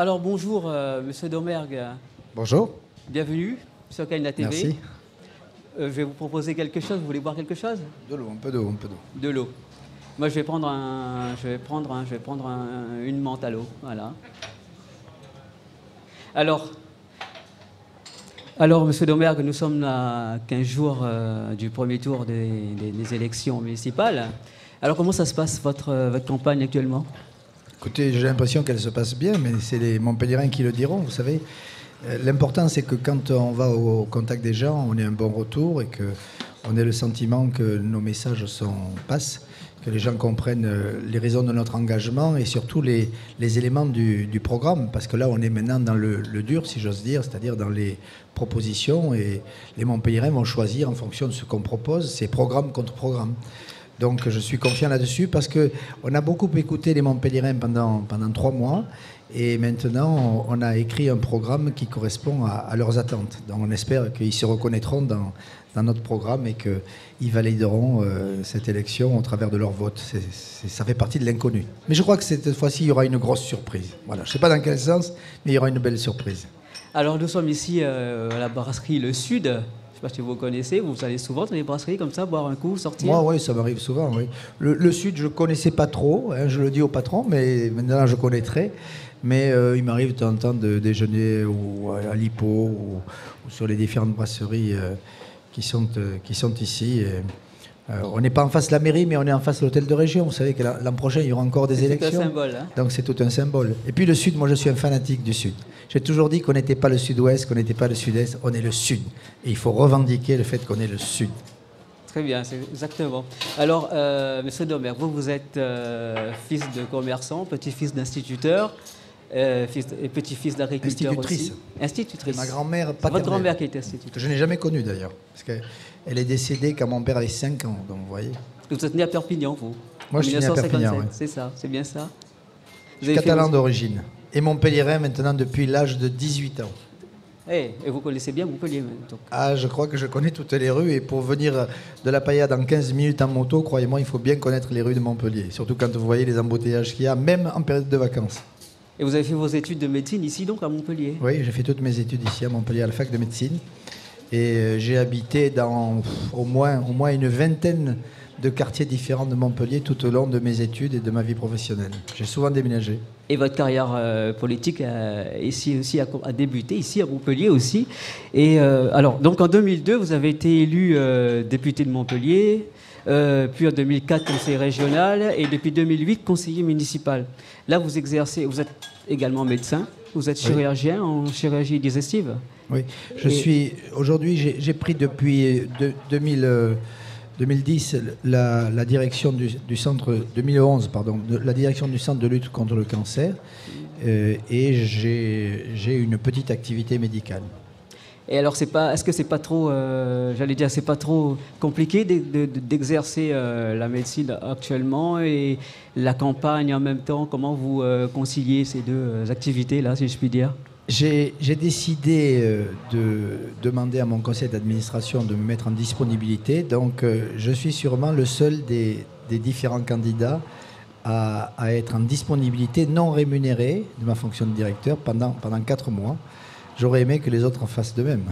Alors bonjour, Monsieur Domergue. Bonjour. Bienvenue sur KNA TV. Merci. Je vais vous proposer quelque chose. Vous voulez boire quelque chose? De l'eau, un peu d'eau, un peu d'eau. De l'eau. Moi, je vais prendre une menthe à l'eau. Voilà. Alors, Monsieur Domergue, nous sommes à 15 jours du premier tour des élections municipales. Alors, comment ça se passe, votre campagne actuellement? Écoutez, j'ai l'impression qu'elle se passe bien, mais c'est les Montpelliérains qui le diront, vous savez. L'important, c'est que quand on va au contact des gens, on ait un bon retour et qu'on ait le sentiment que nos messages passent, que les gens comprennent les raisons de notre engagement et surtout les éléments du programme. Parce que là, on est maintenant dans le dur, si j'ose dire, c'est-à-dire dans les propositions. Et les Montpelliérains vont choisir en fonction de ce qu'on propose, c'est programme contre programme. Donc je suis confiant là-dessus parce qu'on a beaucoup écouté les Montpelliérains pendant 3 mois et maintenant on a écrit un programme qui correspond à leurs attentes. Donc on espère qu'ils se reconnaîtront dans notre programme et qu'ils valideront cette élection au travers de leur vote. Ça fait partie de l'inconnu. Mais je crois que cette fois-ci il y aura une grosse surprise. Voilà. Je ne sais pas dans quel sens, mais il y aura une belle surprise. Alors nous sommes ici à la brasserie Le Sud. Je ne sais pas si vous connaissez, vous allez souvent dans les brasseries comme ça, boire un coup, sortir? Moi, oui, ça m'arrive souvent, oui. Le Sud, je ne connaissais pas trop, hein, je le dis au patron, mais maintenant je connaîtrai. Mais il m'arrive de temps en temps de déjeuner ou à l'Hippo ou sur les différentes brasseries qui sont ici. On n'est pas en face de la mairie, mais on est en face de l'hôtel de région. Vous savez que l'an prochain, il y aura encore des élections. C'est un symbole. Hein. Donc c'est tout un symbole. Et puis le Sud, moi je suis un fanatique du Sud. J'ai toujours dit qu'on n'était pas le Sud-Ouest, qu'on n'était pas le Sud-Est, on est le Sud. Et il faut revendiquer le fait qu'on est le Sud. Très bien, c'est exactement. Alors, Monsieur Domergue, vous êtes fils de commerçant, petit-fils d'instituteur, et petit-fils d'agriculteur aussi. Institutrice. Ma grand-mère, votre grand-mère qui était institutrice. Que je n'ai jamais connue d'ailleurs. Parce qu'elle est décédée quand mon père avait 5 ans, donc vous voyez. Vous êtes né à Perpignan, vous? Moi, je suis né à Perpignan, oui. C'est ça, c'est bien ça. Je suis catalan d'origine. Et Montpelliérain maintenant depuis l'âge de 18 ans. Et vous connaissez bien Montpellier donc. Ah, je crois que je connais toutes les rues. Et pour venir de la Paillade en 15 minutes en moto, croyez-moi, il faut bien connaître les rues de Montpellier. Surtout quand vous voyez les embouteillages qu'il y a, même en période de vacances. Et vous avez fait vos études de médecine ici, donc, à Montpellier? Oui, j'ai fait toutes mes études ici à Montpellier, à la fac de médecine. Et j'ai habité dans au moins une vingtaine de quartiers différents de Montpellier tout au long de mes études et de ma vie professionnelle. J'ai souvent déménagé. Et votre carrière politique ici aussi a débuté, ici à Montpellier aussi. Et alors, donc en 2002, vous avez été élu député de Montpellier, puis en 2004 conseiller régional et depuis 2008 conseiller municipal. Là, vous exercez, vous êtes également médecin, vous êtes chirurgien en chirurgie digestive. Oui, aujourd'hui, j'ai pris depuis 2010 la direction du centre, 2011 pardon, la direction du centre de lutte contre le cancer et j'ai une petite activité médicale. Et alors, est-ce que c'est pas trop, c'est pas trop compliqué d'exercer la médecine actuellement et la campagne en même temps? Comment vous conciliez ces deux activités-là, si je puis dire? J'ai décidé de demander à mon conseil d'administration de me mettre en disponibilité. Donc, je suis sûrement le seul des différents candidats à être en disponibilité non rémunérée de ma fonction de directeur pendant 4 mois. J'aurais aimé que les autres en fassent de même.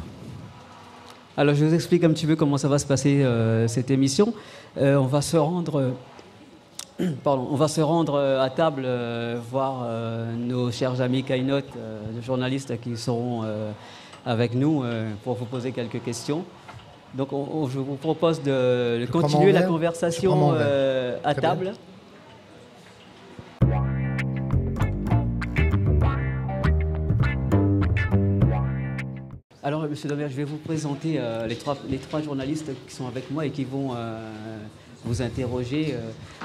Alors, je vous explique un petit peu comment ça va se passer, cette émission. On va se rendre... on va se rendre à table voir nos chers amis Kaynote, journalistes qui seront avec nous pour vous poser quelques questions. Donc je vous propose de continuer la conversation à table. Bien. Alors, Monsieur Domergue, je vais vous présenter les trois journalistes qui sont avec moi et qui vont vous interroger.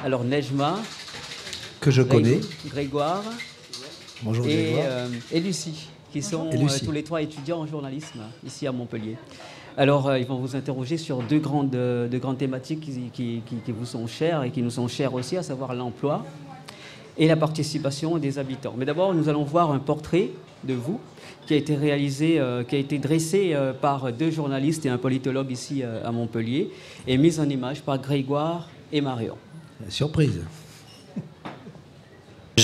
Alors, Nejma, que je connais, Grégoire, bonjour, Grégoire. Et Lucie, qui sont tous les trois étudiants en journalisme ici à Montpellier. Alors, ils vont vous interroger sur deux grandes thématiques qui vous sont chères et qui nous sont chères aussi, à savoir l'emploi et la participation des habitants. Mais d'abord, nous allons voir un portrait de vous qui a été réalisé, qui a été dressé par deux journalistes et un politologue ici à Montpellier et mis en image par Grégoire et Marion. Surprise.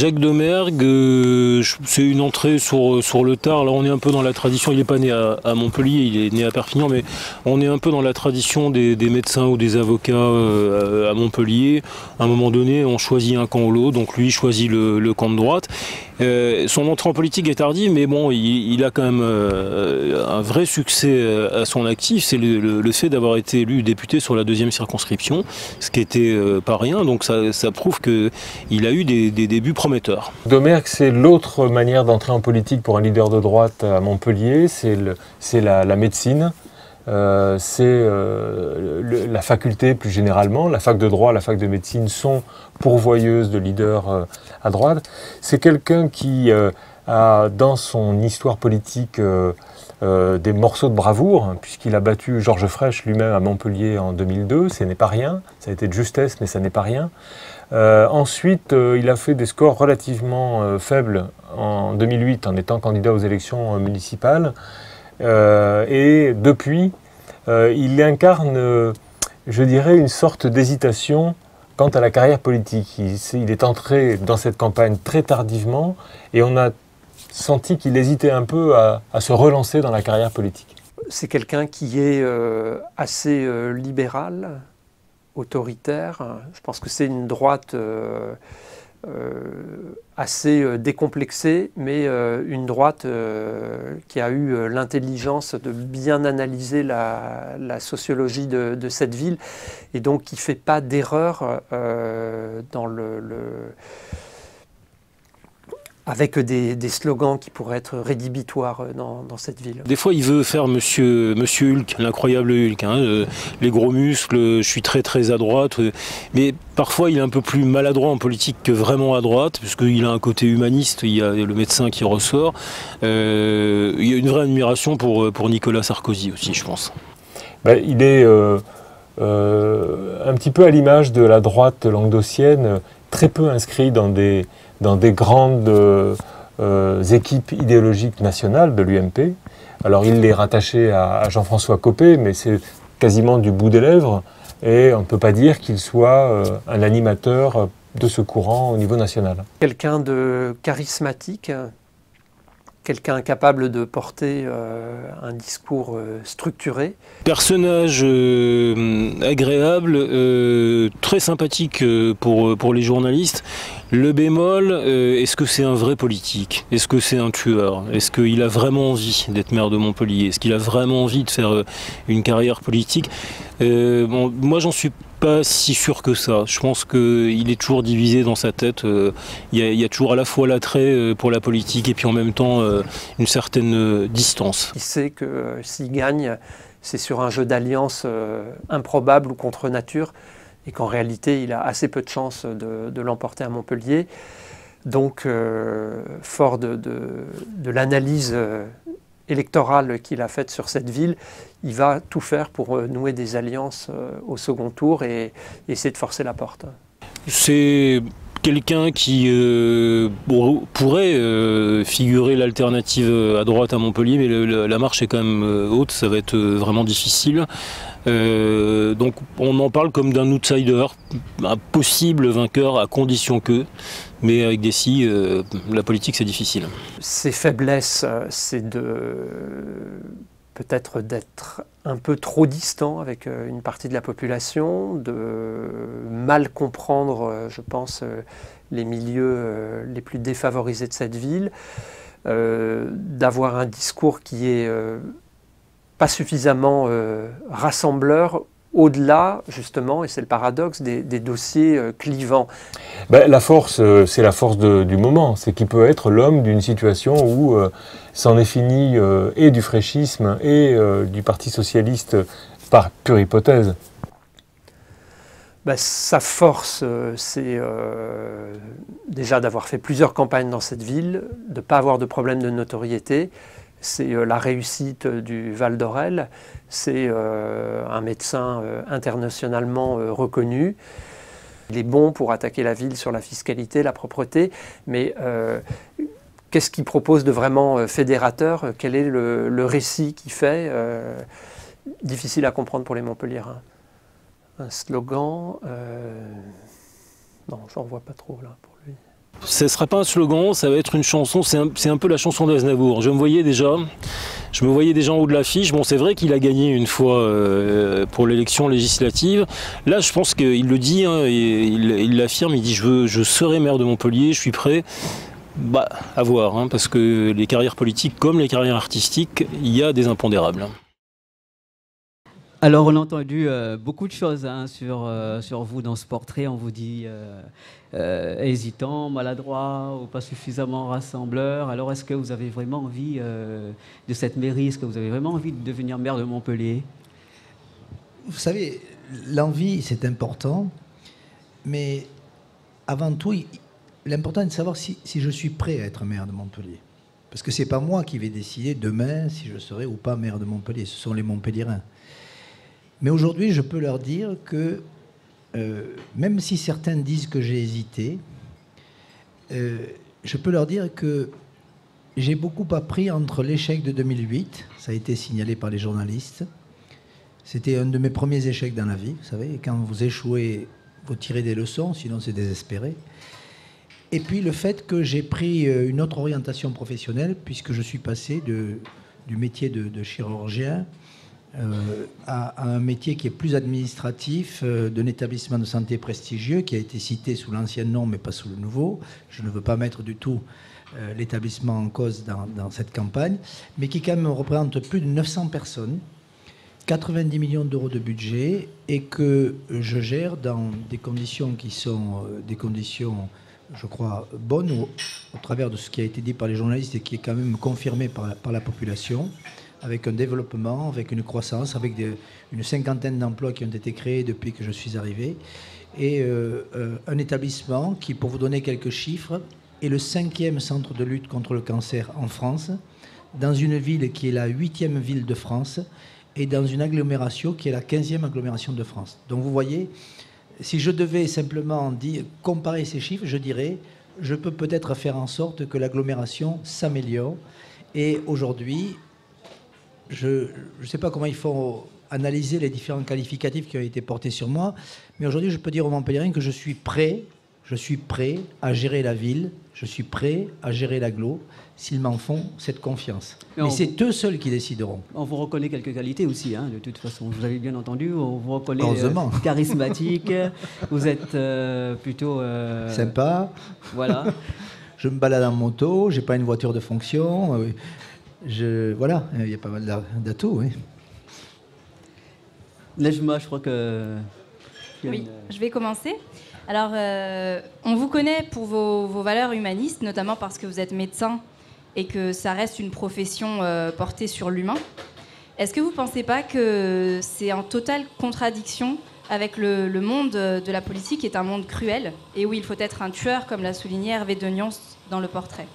Jacques Domergue, c'est une entrée sur le tard. Là, on est un peu dans la tradition. Il n'est pas né à Montpellier, il est né à Perpignan, mais on est un peu dans la tradition des médecins ou des avocats à Montpellier. À un moment donné, on choisit un camp ou l'autre. Donc lui, il choisit le camp de droite. Son entrée en politique est tardive, mais bon, il a quand même un vrai succès à son actif. C'est le fait d'avoir été élu député sur la 2e circonscription, ce qui n'était pas rien. Donc ça prouve qu'il a eu des débuts prometteurs. Domergue, c'est l'autre manière d'entrer en politique pour un leader de droite à Montpellier, c'est la médecine. C'est la faculté plus généralement, la fac de droit, la fac de médecine sont pourvoyeuses de leaders à droite. C'est quelqu'un qui a dans son histoire politique des morceaux de bravoure, hein, puisqu'il a battu Georges Frêche lui-même à Montpellier en 2002, ce n'est pas rien, ça a été de justesse mais ça n'est pas rien. Ensuite, il a fait des scores relativement faibles en 2008 en étant candidat aux élections municipales. Et depuis, il incarne, je dirais, une sorte d'hésitation quant à la carrière politique. Il est entré dans cette campagne très tardivement et on a senti qu'il hésitait un peu à se relancer dans la carrière politique. C'est quelqu'un qui est assez libéral, autoritaire. Je pense que c'est une droite assez décomplexée, mais une droite qui a eu l'intelligence de bien analyser la sociologie de cette ville et donc qui ne fait pas d'erreur dans avec des slogans qui pourraient être rédhibitoires dans cette ville. Des fois, il veut faire Monsieur Hulk, l'incroyable Hulk, hein, les gros muscles, je suis très à droite, mais parfois il est un peu plus maladroit en politique que vraiment à droite, puisqu'il a un côté humaniste, il y a le médecin qui ressort. Il y a une vraie admiration pour Nicolas Sarkozy aussi, je pense. Ben, il est un petit peu à l'image de la droite languedocienne, très peu inscrit dans des grandes équipes idéologiques nationales de l'UMP. Alors il est rattaché à Jean-François Copé, mais c'est quasiment du bout des lèvres, et on ne peut pas dire qu'il soit un animateur de ce courant au niveau national. Quelqu'un de charismatique, quelqu'un capable de porter un discours structuré. Personnage agréable, très sympathique pour les journalistes. Le bémol, est-ce que c'est un vrai politique? Est-ce que c'est un tueur? Est-ce qu'il a vraiment envie d'être maire de Montpellier? Est-ce qu'il a vraiment envie de faire une carrière politique? Bon, moi, j'en suis pas si sûr que ça. Je pense qu'il est toujours divisé dans sa tête. Il y a toujours à la fois l'attrait pour la politique et puis en même temps une certaine distance. Il sait que s'il gagne, c'est sur un jeu d'alliance improbable ou contre nature, et qu'en réalité, il a assez peu de chances de l'emporter à Montpellier. Donc, fort de l'analyse électorale qu'il a faite sur cette ville, il va tout faire pour nouer des alliances au second tour et essayer de forcer la porte. C'est quelqu'un qui pourrait figurer l'alternative à droite à Montpellier, mais la marche est quand même haute, ça va être vraiment difficile. Donc on en parle comme d'un outsider, un possible vainqueur à condition que, mais avec des si, la politique c'est difficile. Ses faiblesses, c'est peut-être d'être un peu trop distant avec une partie de la population, de mal comprendre, je pense, les milieux les plus défavorisés de cette ville, d'avoir un discours qui est pas suffisamment rassembleur au-delà, justement, et c'est le paradoxe, des dossiers clivants. Ben, la force, c'est la force du moment. C'est qu'il peut être l'homme d'une situation où c'en est fini et du fraîchisme et du Parti socialiste par pure hypothèse. Ben, sa force, c'est déjà d'avoir fait plusieurs campagnes dans cette ville, de ne pas avoir de problème de notoriété. C'est la réussite du Val d'Orel, c'est un médecin internationalement reconnu. Il est bon pour attaquer la ville sur la fiscalité, la propreté, mais qu'est-ce qu'il propose de vraiment fédérateur? Quel est le récit qu'il fait? Difficile à comprendre pour les Montpelliérains. Un slogan, non, j'en vois pas trop là pour lui. Ce ne sera pas un slogan, ça va être une chanson, c'est un peu la chanson d'Aznavour. Je me voyais déjà en haut de l'affiche. Bon, c'est vrai qu'il a gagné une fois pour l'élection législative. Là, je pense qu'il le dit, hein, il l'affirme, il dit je serai maire de Montpellier, je suis prêt. Bah, à voir, hein, parce que les carrières politiques comme les carrières artistiques, il y a des impondérables. Alors, on a entendu beaucoup de choses hein, sur vous dans ce portrait. On vous dit hésitant, maladroit ou pas suffisamment rassembleur. Alors, est-ce que vous avez vraiment envie de cette mairie? Est-ce que vous avez vraiment envie de devenir maire de Montpellier? Vous savez, l'envie, c'est important. Mais avant tout, l'important est de savoir si je suis prêt à être maire de Montpellier. Parce que ce n'est pas moi qui vais décider demain si je serai ou pas maire de Montpellier. Ce sont les Montpelliérains. Mais aujourd'hui, je peux leur dire que, même si certains disent que j'ai hésité, je peux leur dire que j'ai beaucoup appris entre l'échec de 2008, ça a été signalé par les journalistes. C'était un de mes premiers échecs dans la vie, vous savez. Quand vous échouez, vous tirez des leçons, sinon c'est désespéré. Et puis le fait que j'ai pris une autre orientation professionnelle, puisque je suis passé du métier de chirurgien à un métier qui est plus administratif, d'un établissement de santé prestigieux qui a été cité sous l'ancien nom mais pas sous le nouveau. Je ne veux pas mettre du tout l'établissement en cause dans cette campagne, mais qui quand même représente plus de 900 personnes, 90 millions d'euros de budget, et que je gère dans des conditions qui sont des conditions, je crois, bonnes, au travers de ce qui a été dit par les journalistes et qui est quand même confirmé par la population, avec un développement, avec une croissance, avec une cinquantaine d'emplois qui ont été créés depuis que je suis arrivé, et un établissement qui, pour vous donner quelques chiffres, est le 5e centre de lutte contre le cancer en France, dans une ville qui est la 8e ville de France, et dans une agglomération qui est la 15e agglomération de France. Donc vous voyez, si je devais simplement comparer ces chiffres, je dirais, je peux peut-être faire en sorte que l'agglomération s'améliore. Et aujourd'hui, je ne sais pas comment il faut analyser les différents qualificatifs qui ont été portés sur moi, mais aujourd'hui, je peux dire aux Montpelliérains que je suis prêt à gérer la ville, je suis prêt à gérer l'agglo, s'ils m'en font cette confiance. Mais c'est eux seuls qui décideront. On vous reconnaît quelques qualités aussi, hein, de toute façon. Vous avez bien entendu, on vous reconnaît charismatique, vous êtes plutôt... sympa. Voilà. Je me balade en moto, j'ai pas une voiture de fonction... Voilà, il y a pas mal d'atouts, oui. Nejma, je crois que... Oui, je vais commencer. Alors, on vous connaît pour vos valeurs humanistes, notamment parce que vous êtes médecin et que ça reste une profession portée sur l'humain. Est-ce que vous ne pensez pas que c'est en totale contradiction avec le monde de la politique, qui est un monde cruel, et où il faut être un tueur, comme l'a souligné Hervé Denions dans le portrait?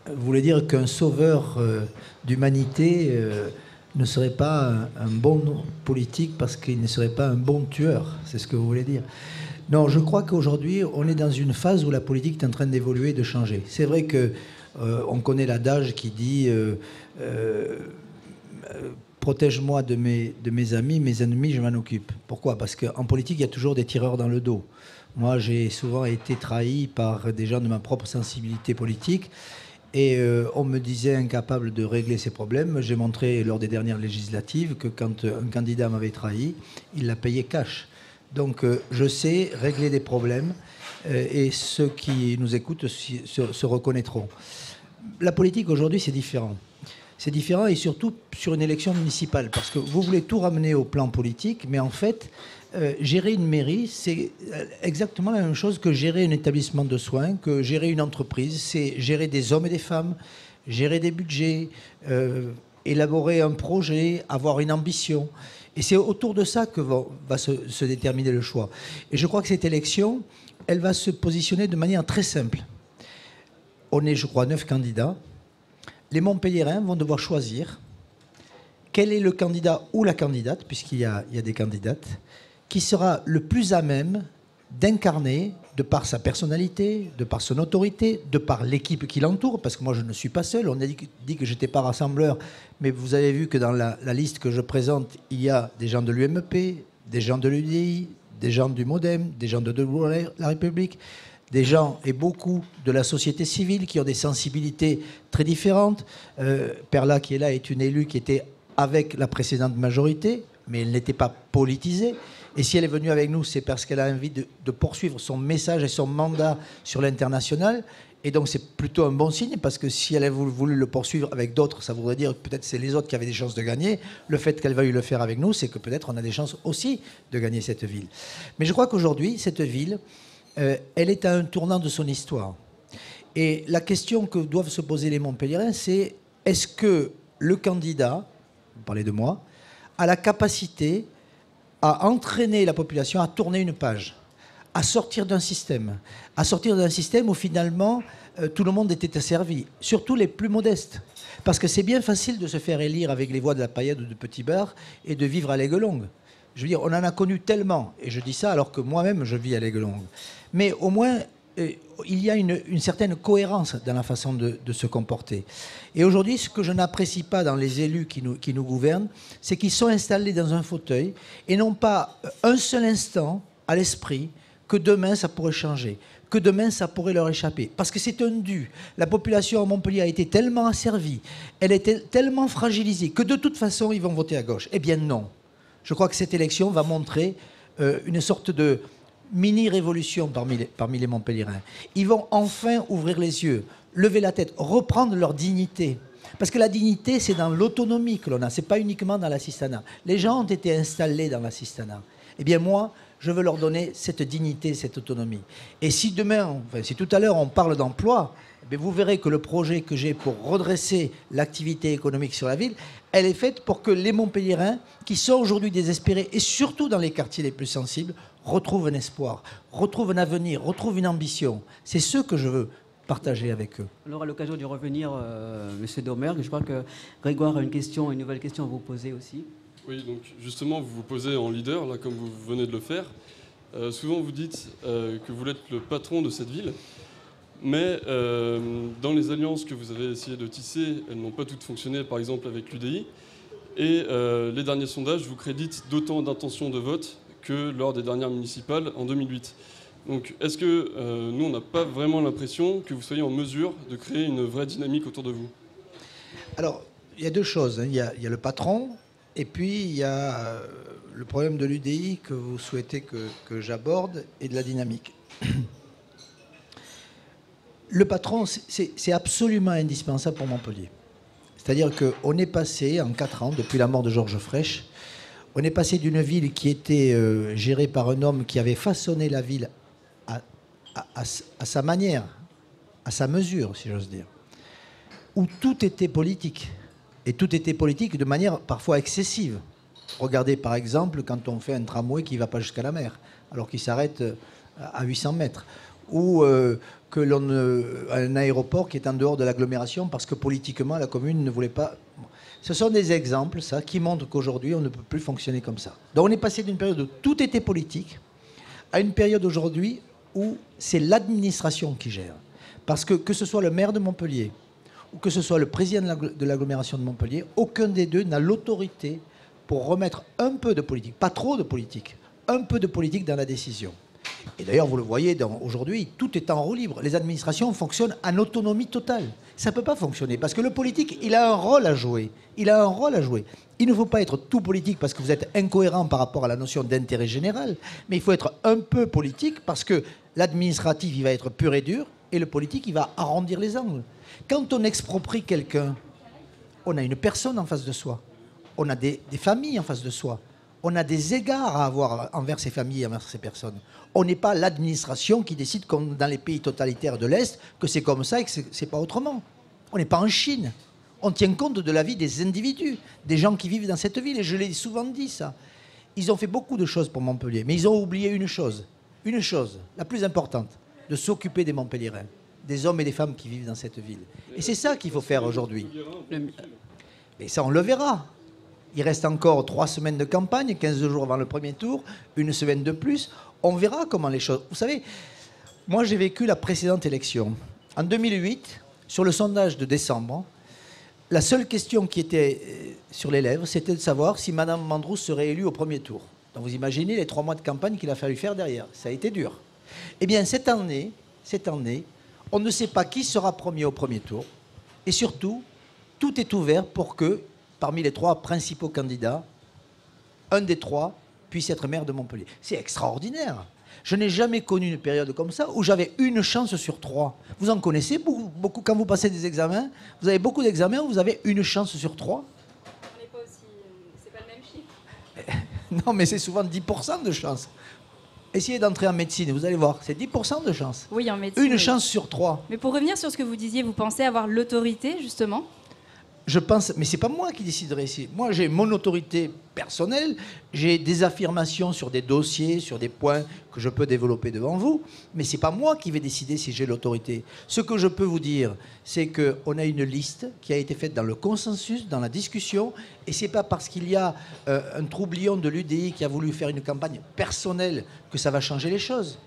Vous voulez dire qu'un sauveur d'humanité ne serait pas un bon politique parce qu'il ne serait pas un bon tueur? C'est ce que vous voulez dire? Non, je crois qu'aujourd'hui, on est dans une phase où la politique est en train d'évoluer et de changer. C'est vrai qu'on connaît l'adage qui dit protège-moi de mes amis, mes ennemis, je m'en occupe. Pourquoi? Parce qu'en politique, il y a toujours des tireurs dans le dos. Moi, j'ai souvent été trahi par des gens de ma propre sensibilité politique. Et on me disait incapable de régler ces problèmes. J'ai montré lors des dernières législatives que quand un candidat m'avait trahi, il l'a payé cash. Donc je sais régler des problèmes et ceux qui nous écoutent se reconnaîtront. La politique aujourd'hui, c'est différent. C'est différent, et surtout sur une élection municipale, parce que vous voulez tout ramener au plan politique, mais en fait, gérer une mairie, c'est exactement la même chose que gérer un établissement de soins, que gérer une entreprise. C'est gérer des hommes et des femmes, gérer des budgets, élaborer un projet, avoir une ambition. Et c'est autour de ça que va se déterminer le choix. Et je crois que cette élection, elle va se positionner de manière très simple. On est, je crois, 9 candidats. Les Montpelliérains vont devoir choisir quel est le candidat ou la candidate, puisqu'il y a des candidates, qui sera le plus à même d'incarner, de par sa personnalité, de par son autorité, de par l'équipe qui l'entoure, parce que moi je ne suis pas seul. On a dit que je n'étais pas rassembleur, mais vous avez vu que dans la liste que je présente, il y a des gens de l'UMP, des gens de l'UDI, des gens du MoDem, des gens de Debout la République, des gens et beaucoup de la société civile qui ont des sensibilités très différentes. Perla, qui est là, est une élue qui était avec la précédente majorité, mais elle n'était pas politisée. Et si elle est venue avec nous, c'est parce qu'elle a envie de poursuivre son message et son mandat sur l'international. Et donc c'est plutôt un bon signe, parce que si elle avait voulu le poursuivre avec d'autres, ça voudrait dire que peut-être c'est les autres qui avaient des chances de gagner. Le fait qu'elle veuille le faire avec nous, c'est que peut-être on a des chances aussi de gagner cette ville. Mais je crois qu'aujourd'hui, cette ville, elle est à un tournant de son histoire. Et la question que doivent se poser les Montpelliérains, c'est est-ce que le candidat, vous parlez de moi, a la capacité à entraîner la population à tourner une page, à sortir d'un système où finalement tout le monde était asservi, surtout les plus modestes. Parce que c'est bien facile de se faire élire avec les voix de la paillade ou de Petit Bar et de vivre à l'Aigle-Longue. Je veux dire, on en a connu tellement, et je dis ça alors que moi-même je vis à l'Aigle-Longue. Mais au moins, il y a une certaine cohérence dans la façon de se comporter. Et aujourd'hui, ce que je n'apprécie pas dans les élus qui nous gouvernent, c'est qu'ils sont installés dans un fauteuil et n'ont pas un seul instant à l'esprit que demain ça pourrait changer, que demain ça pourrait leur échapper. Parce que c'est un dû. La population à Montpellier a été tellement asservie, elle était tellement fragilisée que de toute façon ils vont voter à gauche. Eh bien non. Je crois que cette élection va montrer une sorte de mini-révolution parmi les Montpelliérains. Ils vont enfin ouvrir les yeux, lever la tête, reprendre leur dignité. Parce que la dignité, c'est dans l'autonomie que l'on a, c'est pas uniquement dans l'assistanat. Les gens ont été installés dans l'assistanat. Eh bien moi, je veux leur donner cette dignité, cette autonomie. Et si demain, si tout à l'heure on parle d'emploi, vous verrez que le projet que j'ai pour redresser l'activité économique sur la ville, elle est faite pour que les Montpelliérains, qui sont aujourd'hui désespérés, et surtout dans les quartiers les plus sensibles, retrouvent un espoir, retrouvent un avenir, retrouvent une ambition. C'est ce que je veux partager avec eux. On aura l'occasion d'y revenir, M. Domergue. Je crois que Grégoire a une nouvelle question à vous poser aussi. Oui, donc justement, vous vous posez en leader, là, comme vous venez de le faire. Souvent, vous dites que vous êtes le patron de cette ville. Mais dans les alliances que vous avez essayé de tisser, elles n'ont pas toutes fonctionné, par exemple avec l'UDI. Et les derniers sondages vous créditent d'autant d'intentions de vote que lors des dernières municipales en 2008. Donc est-ce que nous, on n'a pas vraiment l'impression que vous soyez en mesure de créer une vraie dynamique autour de vous? Alors, il y a deux choses. Il y a le patron, et puis il y a le problème de l'UDI que vous souhaitez que j'aborde, et de la dynamique. Le patron, c'est absolument indispensable pour Montpellier. C'est-à-dire qu'on est passé, en 4 ans, depuis la mort de Georges Frêche, on est passé d'une ville qui était gérée par un homme qui avait façonné la ville à sa manière, à sa mesure, si j'ose dire, où tout était politique. Et tout était politique de manière parfois excessive. Regardez par exemple quand on fait un tramway qui ne va pas jusqu'à la mer, alors qu'il s'arrête à 800 mètres. Ou un aéroport qui est en dehors de l'agglomération parce que politiquement la commune ne voulait pas. Ce sont des exemples, ça, qui montrent qu'aujourd'hui on ne peut plus fonctionner comme ça. Donc on est passé d'une période où tout était politique à une période aujourd'hui où c'est l'administration qui gère. Parce que ce soit le maire de Montpellier ou que ce soit le président de l'agglomération de Montpellier, aucun des deux n'a l'autorité pour remettre un peu de politique, pas trop de politique, un peu de politique dans la décision. Et d'ailleurs, vous le voyez, aujourd'hui, tout est en roue libre. Les administrations fonctionnent en autonomie totale. Ça ne peut pas fonctionner, parce que le politique, il a un rôle à jouer. Il a un rôle à jouer. Il ne faut pas être tout politique parce que vous êtes incohérent par rapport à la notion d'intérêt général, mais il faut être un peu politique parce que l'administratif, il va être pur et dur, et le politique, il va arrondir les angles. Quand on exproprie quelqu'un, on a une personne en face de soi. On a des familles en face de soi. On a des égards à avoir envers ces familles et envers ces personnes. On n'est pas l'administration qui décide, comme dans les pays totalitaires de l'Est, que c'est comme ça et que c'est pas autrement. On n'est pas en Chine. On tient compte de la vie des individus, des gens qui vivent dans cette ville. Et je l'ai souvent dit, ça. Ils ont fait beaucoup de choses pour Montpellier, mais ils ont oublié une chose, la plus importante, de s'occuper des Montpelliérains, des hommes et des femmes qui vivent dans cette ville. Et c'est ça qu'il faut faire aujourd'hui. Mais ça, on le verra. Il reste encore 3 semaines de campagne, 15 jours avant le premier tour, 1 semaine de plus. On verra comment les choses... Vous savez, moi j'ai vécu la précédente élection. En 2008, sur le sondage de décembre, la seule question qui était sur les lèvres, c'était de savoir si Mme Mandroux serait élue au premier tour. Donc vous imaginez les 3 mois de campagne qu'il a fallu faire derrière. Ça a été dur. Eh bien, cette année, cette année, on ne sait pas qui sera premier au premier tour. Et surtout, tout est ouvert pour que, parmi les 3 principaux candidats, un des 3 puisse être maire de Montpellier. C'est extraordinaire. Je n'ai jamais connu une période comme ça où j'avais une chance sur 3. Vous en connaissez beaucoup quand vous passez des examens. Vous avez beaucoup d'examens où vous avez une chance sur 3. On n'est pas aussi... c'est pas le même chiffre. Non, mais c'est souvent 10% de chance. Essayez d'entrer en médecine, vous allez voir, c'est 10% de chance. Oui, en médecine. Une chance sur 3. Mais pour revenir sur ce que vous disiez, vous pensez avoir l'autorité, justement ? Je pense, mais c'est pas moi qui déciderai ici. Moi, j'ai mon autorité personnelle, j'ai des affirmations sur des dossiers, sur des points que je peux développer devant vous, mais c'est pas moi qui vais décider si j'ai l'autorité. Ce que je peux vous dire, c'est qu'on a une liste qui a été faite dans le consensus, dans la discussion, et c'est pas parce qu'il y a un troublion de l'UDI qui a voulu faire une campagne personnelle que ça va changer les choses.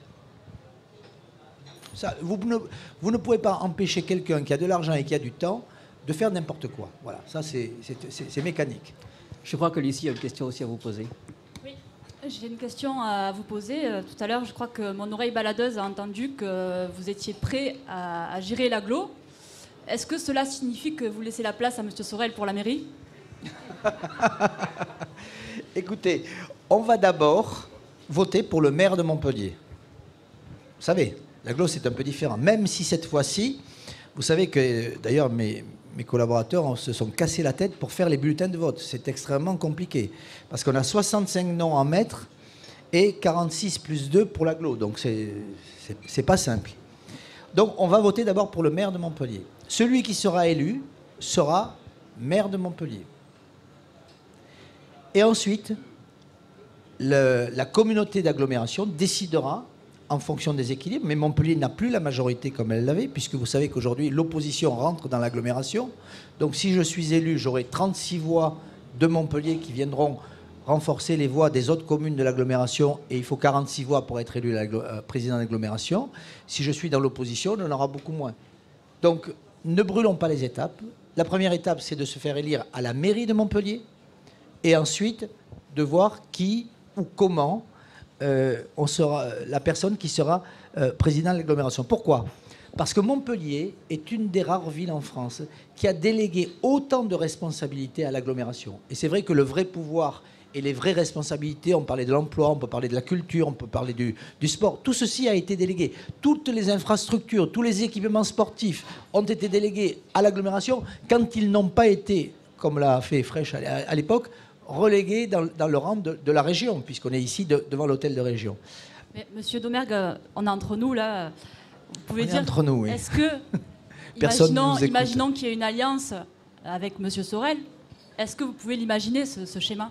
Ça, vous ne pouvez pas empêcher quelqu'un qui a de l'argent et qui a du temps de faire n'importe quoi. Voilà, ça c'est mécanique. Je crois que Lucie a une question aussi à vous poser. Oui, j'ai une question à vous poser. Tout à l'heure, je crois que mon oreille baladeuse a entendu que vous étiez prêt à gérer l'agglo. Est-ce que cela signifie que vous laissez la place à M. Sorel pour la mairie? Écoutez, on va d'abord voter pour le maire de Montpellier. Vous savez, l'agglo c'est un peu différent. Même si cette fois-ci, vous savez que d'ailleurs mes collaborateurs se sont cassés la tête pour faire les bulletins de vote. C'est extrêmement compliqué. Parce qu'on a 65 noms à mettre et 46 plus 2 pour l'agglo. Donc c'est pas simple. Donc on va voter d'abord pour le maire de Montpellier. Celui qui sera élu sera maire de Montpellier. Et ensuite, la communauté d'agglomération décidera en fonction des équilibres, mais Montpellier n'a plus la majorité comme elle l'avait, puisque vous savez qu'aujourd'hui, l'opposition rentre dans l'agglomération. Donc si je suis élu, j'aurai 36 voix de Montpellier qui viendront renforcer les voix des autres communes de l'agglomération, et il faut 46 voix pour être élu président de l'agglomération. Si je suis dans l'opposition, on en aura beaucoup moins. Donc ne brûlons pas les étapes. La première étape, c'est de se faire élire à la mairie de Montpellier, et ensuite de voir qui ou comment on sera la personne qui sera président de l'agglomération. Pourquoi ? Parce que Montpellier est une des rares villes en France qui a délégué autant de responsabilités à l'agglomération. Et c'est vrai que le vrai pouvoir et les vraies responsabilités, on parlait de l'emploi, on peut parler de la culture, on peut parler du sport, tout ceci a été délégué. Toutes les infrastructures, tous les équipements sportifs ont été délégués à l'agglomération quand ils n'ont pas été, comme l'a fait Fraîche à l'époque, relégués dans le rang de la région, puisqu'on est ici devant l'hôtel de région. Mais Monsieur Domergue, on est entre nous là. Vous pouvez dire, entre nous, oui. Est-ce que, imaginons qu'il y ait une alliance avec Monsieur Sorel, est-ce que vous pouvez l'imaginer, ce schéma ?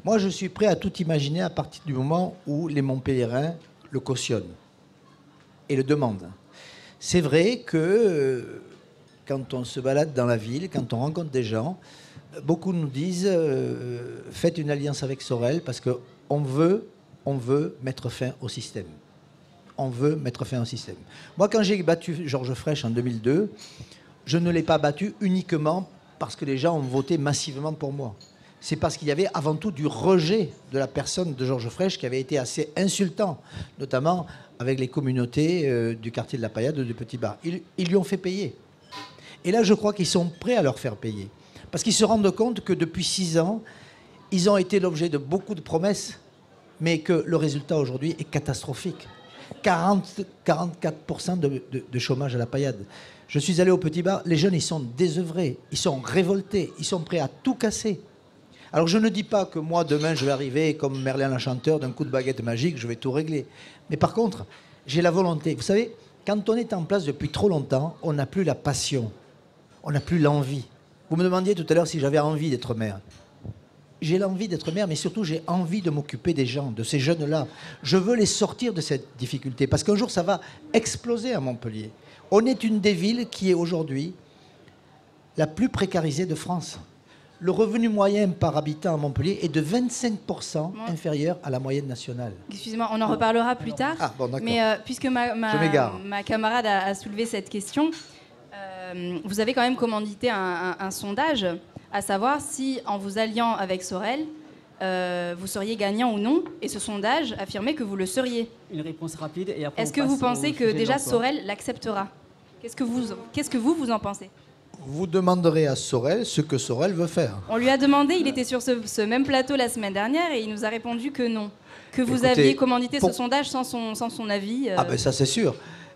Moi, je suis prêt à tout imaginer à partir du moment où les Montpelliérains le cautionnent et le demandent. C'est vrai que quand on se balade dans la ville, quand on rencontre des gens, beaucoup nous disent faites une alliance avec Sorel parce qu'on veut mettre fin au système. On veut mettre fin au système. Moi, quand j'ai battu Georges Fraîche en 2002, je ne l'ai pas battu uniquement parce que les gens ont voté massivement pour moi. C'est parce qu'il y avait avant tout du rejet de la personne de Georges Fraîche qui avait été assez insultant, notamment avec les communautés du quartier de la Paillade ou du Petit Bar. Ils lui ont fait payer. Et là, je crois qu'ils sont prêts à leur faire payer. Parce qu'ils se rendent compte que depuis 6 ans, ils ont été l'objet de beaucoup de promesses, mais que le résultat aujourd'hui est catastrophique. 44% de chômage à la Paillade. Je suis allé au Petit Bar, les jeunes, ils sont désœuvrés, ils sont révoltés, ils sont prêts à tout casser. Alors je ne dis pas que moi, demain, je vais arriver comme Merlin l'Enchanteur, d'un coup de baguette magique, je vais tout régler. Mais par contre, j'ai la volonté. Vous savez, quand on est en place depuis trop longtemps, on n'a plus la passion, on n'a plus l'envie. Vous me demandiez tout à l'heure si j'avais envie d'être maire. J'ai l'envie d'être maire, mais surtout j'ai envie de m'occuper des gens, de ces jeunes-là. Je veux les sortir de cette difficulté, parce qu'un jour ça va exploser à Montpellier. On est une des villes qui est aujourd'hui la plus précarisée de France. Le revenu moyen par habitant à Montpellier est de 25% inférieur à la moyenne nationale. Excusez-moi, on en reparlera plus tard. Ah, bon, d'accord. Mais puisque ma camarade a soulevé cette question, vous avez quand même commandité un sondage, à savoir si, en vous alliant avec Sorel, vous seriez gagnant ou non, et ce sondage affirmait que vous le seriez. Une réponse rapide et après. Est-ce que vous pensez que déjà Sorel l'acceptera? Qu'est-ce que vous en pensez? Vous demanderez à Sorel ce que Sorel veut faire. On lui a demandé, il était sur ce même plateau la semaine dernière et il nous a répondu que non. Que vous aviez commandité ce sondage sans son avis. Ah ben ça c'est sûr.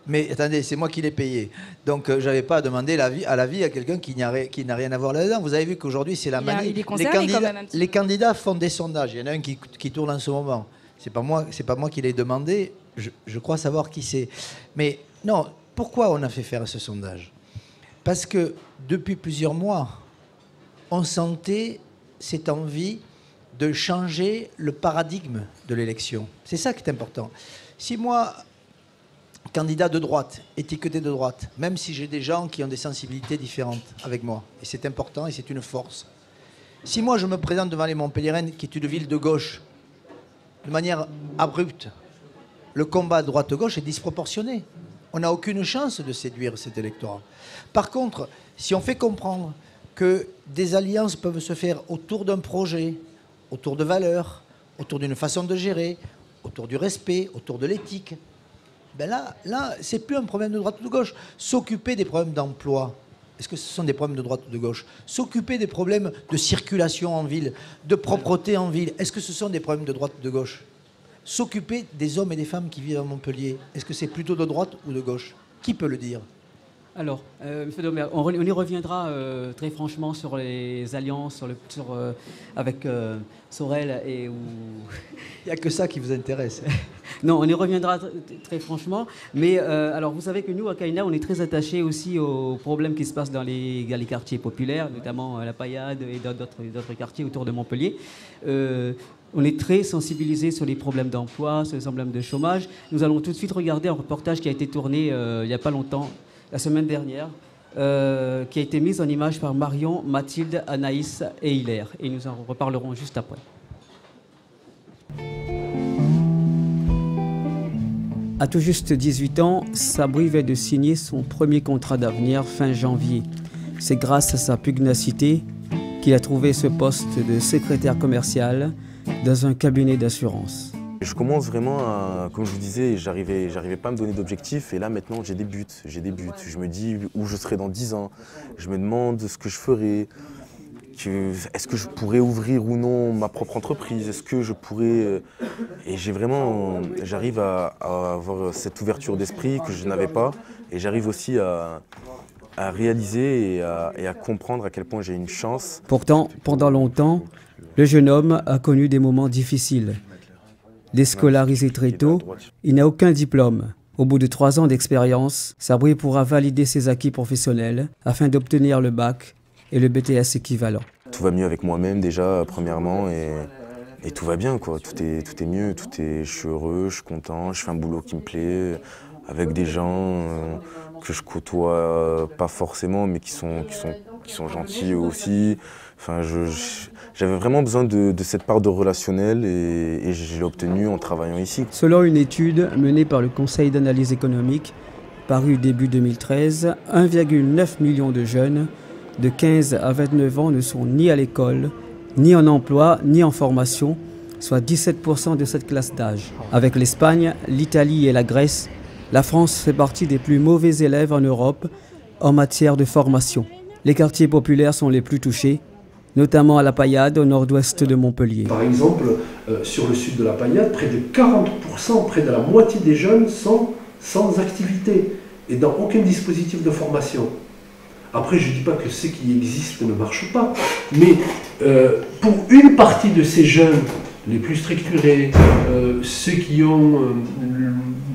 Mais attendez, c'est moi qui l'ai payé. Donc je n'avais pas à demander l'avis à quelqu'un qui n'a rien à voir là-dedans. Vous avez vu qu'aujourd'hui c'est la manie. Il est concerné quand même un petit peu. Les candidats font des sondages. Il y en a un qui tourne en ce moment. C'est pas moi qui l'ai demandé. Je crois savoir qui c'est. Mais non, pourquoi on a fait faire ce sondage? Parce que depuis plusieurs mois, on sentait cette envie de changer le paradigme de l'élection. C'est ça qui est important. Si moi, candidat de droite, étiqueté de droite, même si j'ai des gens qui ont des sensibilités différentes avec moi, et c'est important et c'est une force. Si moi je me présente devant les Montpelliéraines, qui est une ville de gauche, de manière abrupte, le combat droite-gauche est disproportionné. On n'a aucune chance de séduire cet électorat. Par contre, si on fait comprendre que des alliances peuvent se faire autour d'un projet, autour de valeurs, autour d'une façon de gérer, autour du respect, autour de l'éthique, ben là c'est plus un problème de droite ou de gauche. S'occuper des problèmes d'emploi, est-ce que ce sont des problèmes de droite ou de gauche? S'occuper des problèmes de circulation en ville, de propreté en ville, est-ce que ce sont des problèmes de droite ou de gauche? S'occuper des hommes et des femmes qui vivent à Montpellier, est-ce que c'est plutôt de droite ou de gauche? Qui peut le dire? Alors, M. Domer, on y reviendra très franchement sur les alliances avec Sorel et où... Il n'y a que ça qui vous intéresse. Non, on y reviendra très franchement. Mais alors, vous savez que nous, à Caïna, on est très attachés aussi aux problèmes qui se passent dans les quartiers populaires, notamment à La Paillade et dans d'autres quartiers autour de Montpellier. On est très sensibilisés sur les problèmes d'emploi, sur les problèmes de chômage. Nous allons tout de suite regarder un reportage qui a été tourné il n'y a pas longtemps, la semaine dernière, qui a été mise en image par Marion, Mathilde, Anaïs et Hilaire. Et nous en reparlerons juste après. À tout juste 18 ans, Sabri vient de signer son premier contrat d'avenir fin janvier. C'est grâce à sa pugnacité qu'il a trouvé ce poste de secrétaire commercial dans un cabinet d'assurance. Je commence vraiment à, comme je vous disais, j'arrivais pas à me donner d'objectifs et là maintenant j'ai des buts. Je me dis où je serai dans 10 ans, je me demande ce que je ferai, est-ce que je pourrais ouvrir ou non ma propre entreprise, est-ce que je pourrais... Et j'arrive à avoir cette ouverture d'esprit que je n'avais pas et j'arrive aussi à réaliser et à comprendre à quel point j'ai une chance. Pourtant, pendant longtemps, le jeune homme a connu des moments difficiles. Déscolarisé très tôt, il n'a aucun diplôme. Au bout de 3 ans d'expérience, Sabri pourra valider ses acquis professionnels afin d'obtenir le bac et le BTS équivalent. Tout va mieux avec moi-même déjà, premièrement, et tout va bien, quoi. Tout est mieux, je suis heureux, je suis content, je fais un boulot qui me plaît, avec des gens que je côtoie pas forcément, mais qui sont gentils aussi. Enfin, j'avais vraiment besoin de cette part de relationnel et je l'ai obtenu en travaillant ici. Selon une étude menée par le Conseil d'analyse économique, parue début 2013, 1,9 million de jeunes de 15 à 29 ans ne sont ni à l'école, ni en emploi, ni en formation, soit 17% de cette classe d'âge. Avec l'Espagne, l'Italie et la Grèce, la France fait partie des plus mauvais élèves en Europe en matière de formation. Les quartiers populaires sont les plus touchés, notamment à La Paillade, au nord-ouest de Montpellier. Par exemple, sur le sud de La Paillade, près de 40%, près de la moitié des jeunes sont sans activité et dans aucun dispositif de formation. Après, je ne dis pas que ce qui existe ne marche pas, mais pour une partie de ces jeunes les plus structurés, ceux qui ont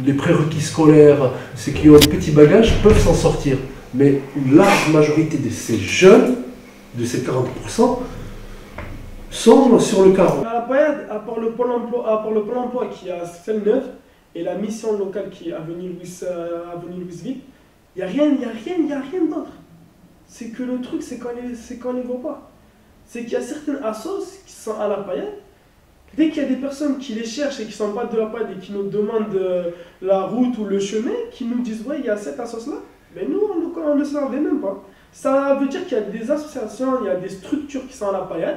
les prérequis scolaires, ceux qui ont des petits bagages, peuvent s'en sortir. Mais une large majorité de ces jeunes, de ces 40%, sont sur le carreau. À La Paillade, à part le Pôle emploi qui est à Celle-Neuve et la mission locale qui est à Avenue Louisville, il n'y a rien d'autre. C'est que le truc, c'est qu'on les voit pas. C'est qu'il y a certaines assos qui sont à La Paillade. Dès qu'il y a des personnes qui les cherchent et qui ne sont pas de La Paillade et qui nous demandent la route ou le chemin, qui nous disent « ouais, il y a cette assos-là », mais nous, on ne le savait même pas. Ça veut dire qu'il y a des associations, il y a des structures qui sont à La Paillade,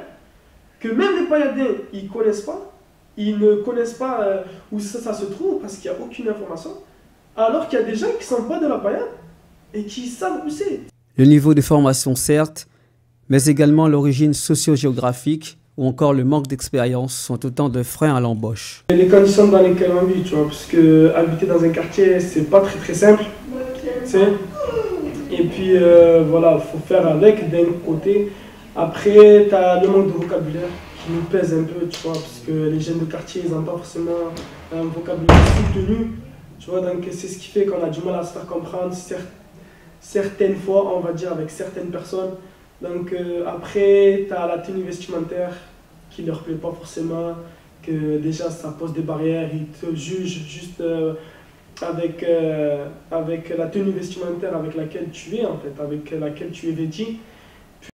que même les pailladins, ils connaissent pas. Ils ne connaissent pas où ça se trouve parce qu'il n'y a aucune information. Alors qu'il y a des gens qui ne sont pas de la paillade et qui savent où c'est. Le niveau de formation, certes, mais également l'origine socio-géographique ou encore le manque d'expérience sont autant de freins à l'embauche. Les conditions dans lesquelles on vit, tu vois, parce que habiter dans un quartier, c'est pas très simple. Et puis voilà, il faut faire avec d'un côté. Après, tu as le manque de vocabulaire qui nous pèse un peu, tu vois, parce que les jeunes de quartier, ils n'ont pas forcément un vocabulaire soutenu. Tu vois, donc c'est ce qui fait qu'on a du mal à se faire comprendre certaines fois, on va dire, avec certaines personnes. Donc après, tu as la tenue vestimentaire qui ne leur plaît pas forcément, que déjà ça pose des barrières, ils te jugent juste avec la tenue vestimentaire avec laquelle tu es, en fait, avec laquelle tu es vêtu.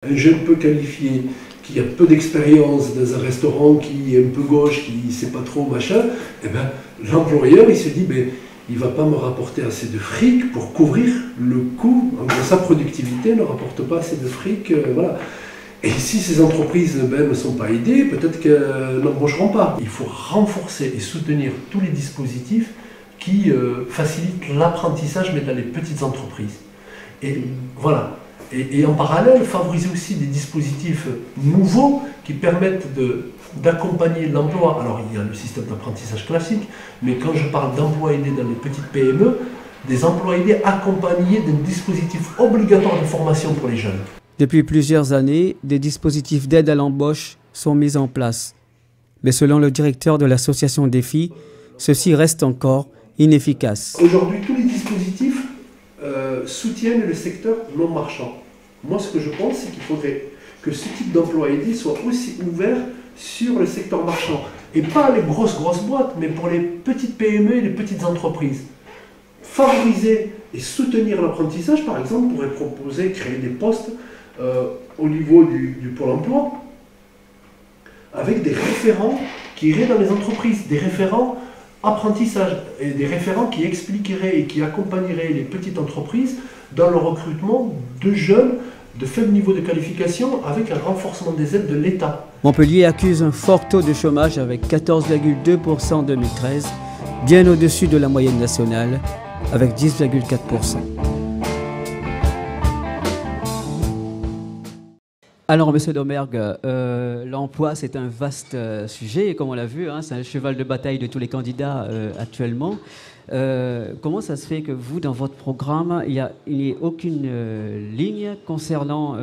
Un jeune peu qualifié, qui a peu d'expérience dans un restaurant, qui est un peu gauche, qui ne sait pas trop, machin, eh ben, l'employeur, il se dit, ben, il ne va pas me rapporter assez de fric pour couvrir le coût. Sa productivité ne rapporte pas assez de fric. Voilà. Et si ces entreprises ne sont pas aidées, peut-être qu'elles n'embaucheront pas. Il faut renforcer et soutenir tous les dispositifs qui facilitent l'apprentissage, mais dans les petites entreprises. Et voilà. Et en parallèle, favoriser aussi des dispositifs nouveaux qui permettent d'accompagner l'emploi. Alors, il y a le système d'apprentissage classique, mais quand je parle d'emploi aidé dans les petites PME, des emplois aidés accompagnés d'un dispositif obligatoire de formation pour les jeunes. Depuis plusieurs années, des dispositifs d'aide à l'embauche sont mis en place. Mais selon le directeur de l'association Défi, ceux-ci restent encore inefficaces. Aujourd'hui, tous les dispositifs soutiennent le secteur non marchand. Moi, ce que je pense, c'est qu'il faudrait que ce type d'emploi aidé soit aussi ouvert sur le secteur marchand. Et pas les grosses boîtes, mais pour les petites PME et les petites entreprises. Favoriser et soutenir l'apprentissage, par exemple, pourrait proposer, créer des postes au niveau du Pôle emploi, avec des référents qui iraient dans les entreprises, des référents apprentissage et des référents qui expliqueraient et qui accompagneraient les petites entreprises dans le recrutement de jeunes de faible niveau de qualification avec un renforcement des aides de l'État. Montpellier accuse un fort taux de chômage avec 14,2% en 2013, bien au-dessus de la moyenne nationale avec 10,4%. Alors, M. Domergue, l'emploi, c'est un vaste sujet, et comme on l'a vu, hein, c'est un cheval de bataille de tous les candidats actuellement. Comment ça se fait que vous, dans votre programme, il n'y ait aucune ligne concernant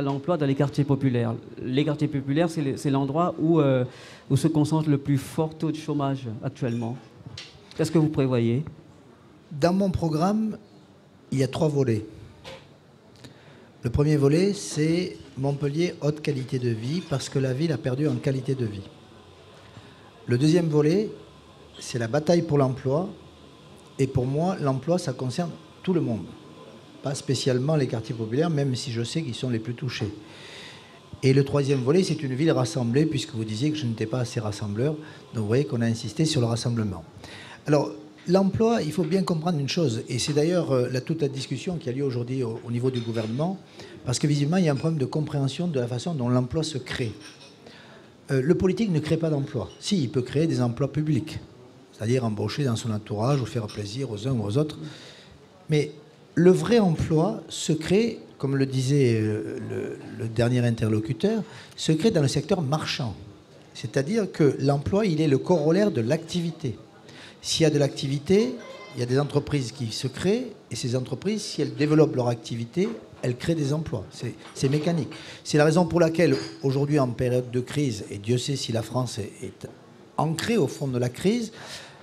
l'emploi dans les quartiers populaires? Les quartiers populaires, c'est l'endroit où se concentre le plus fort taux de chômage actuellement. Qu'est-ce que vous prévoyez? Dans mon programme, il y a 3 volets. Le premier volet, c'est Montpellier haute qualité de vie, parce que la ville a perdu en qualité de vie. Le deuxième volet, c'est la bataille pour l'emploi. Et pour moi, l'emploi, ça concerne tout le monde. Pas spécialement les quartiers populaires, même si je sais qu'ils sont les plus touchés. Et le troisième volet, c'est une ville rassemblée, puisque vous disiez que je n'étais pas assez rassembleur. Donc vous voyez qu'on a insisté sur le rassemblement. Alors, l'emploi, il faut bien comprendre une chose, et c'est d'ailleurs toute la discussion qui a lieu aujourd'hui au niveau du gouvernement, parce que visiblement, il y a un problème de compréhension de la façon dont l'emploi se crée. Le politique ne crée pas d'emploi. Si, il peut créer des emplois publics, c'est-à-dire embaucher dans son entourage ou faire plaisir aux uns ou aux autres. Mais le vrai emploi se crée, comme le disait le dernier interlocuteur, se crée dans le secteur marchand. C'est-à-dire que l'emploi, il est le corollaire de l'activité. S'il y a de l'activité, il y a des entreprises qui se créent, et ces entreprises, si elles développent leur activité, elles créent des emplois. C'est mécanique. C'est la raison pour laquelle, aujourd'hui, en période de crise, et Dieu sait si la France est ancrée au fond de la crise,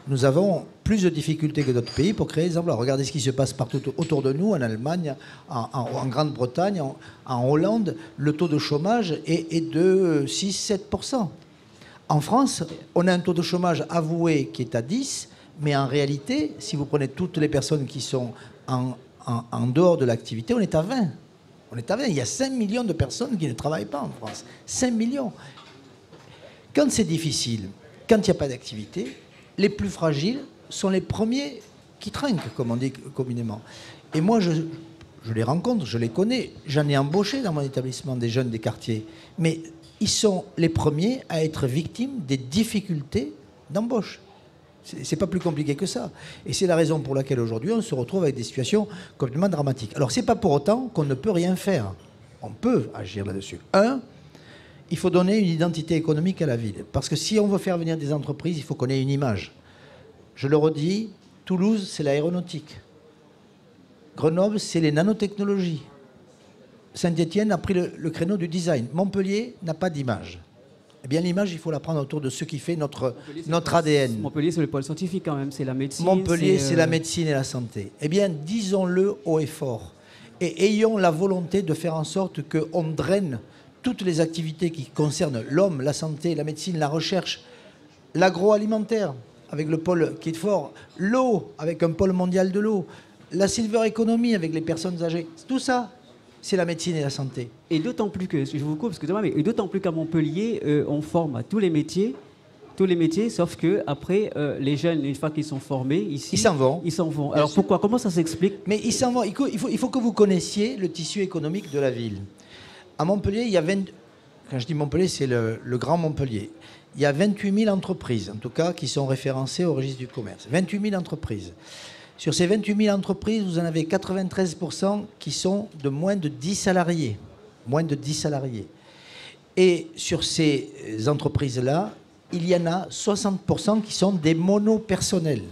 nous avons plus de difficultés que d'autres pays pour créer des emplois. Regardez ce qui se passe partout autour de nous, en Allemagne, en Grande-Bretagne, en Hollande, le taux de chômage est de 6-7%. En France, on a un taux de chômage avoué qui est à 10%, mais en réalité, si vous prenez toutes les personnes qui sont en dehors de l'activité, on est à 20. On est à 20. Il y a 5 millions de personnes qui ne travaillent pas en France. 5 millions. Quand c'est difficile, quand il n'y a pas d'activité, les plus fragiles sont les premiers qui trinquent, comme on dit communément. Et moi, je les rencontre, je les connais. J'en ai embauché dans mon établissement des jeunes des quartiers. Mais ils sont les premiers à être victimes des difficultés d'embauche. C'est pas plus compliqué que ça. Et c'est la raison pour laquelle aujourd'hui on se retrouve avec des situations complètement dramatiques. Alors c'est pas pour autant qu'on ne peut rien faire. On peut agir là-dessus. Il faut donner une identité économique à la ville. Parce que si on veut faire venir des entreprises, il faut qu'on ait une image. Je le redis, Toulouse, c'est l'aéronautique. Grenoble, c'est les nanotechnologies. Saint-Étienne a pris le créneau du design. Montpellier n'a pas d'image. Eh bien, l'image, il faut la prendre autour de ce qui fait notre ADN. Montpellier, c'est le pôle scientifique quand même, c'est la médecine. Montpellier, c'est la médecine et la santé. Eh bien, disons-le haut et fort. Et ayons la volonté de faire en sorte qu'on draine toutes les activités qui concernent l'homme, la santé, la médecine, la recherche, l'agroalimentaire, avec le pôle qui est fort, l'eau, avec un pôle mondial de l'eau, la silver economy, avec les personnes âgées. Tout ça, c'est la médecine et la santé. Et d'autant plus que, je vous coupe, excusez-moi, mais d'autant plus qu'à Montpellier, on forme à tous les métiers, sauf que après, les jeunes, une fois qu'ils sont formés ici, ils s'en vont. Ils s'en vont. Alors pourquoi? Comment ça s'explique? Mais ils s'en vont. Il faut que vous connaissiez le tissu économique de la ville. À Montpellier, il y a quand je dis Montpellier, c'est le Grand Montpellier. Il y a 28 000 entreprises, en tout cas, qui sont référencées au registre du commerce. 28 000 entreprises. Sur ces 28 000 entreprises, vous en avez 93% qui sont de moins de 10 salariés. Moins de 10 salariés. Et sur ces entreprises-là, il y en a 60% qui sont des monopersonnels.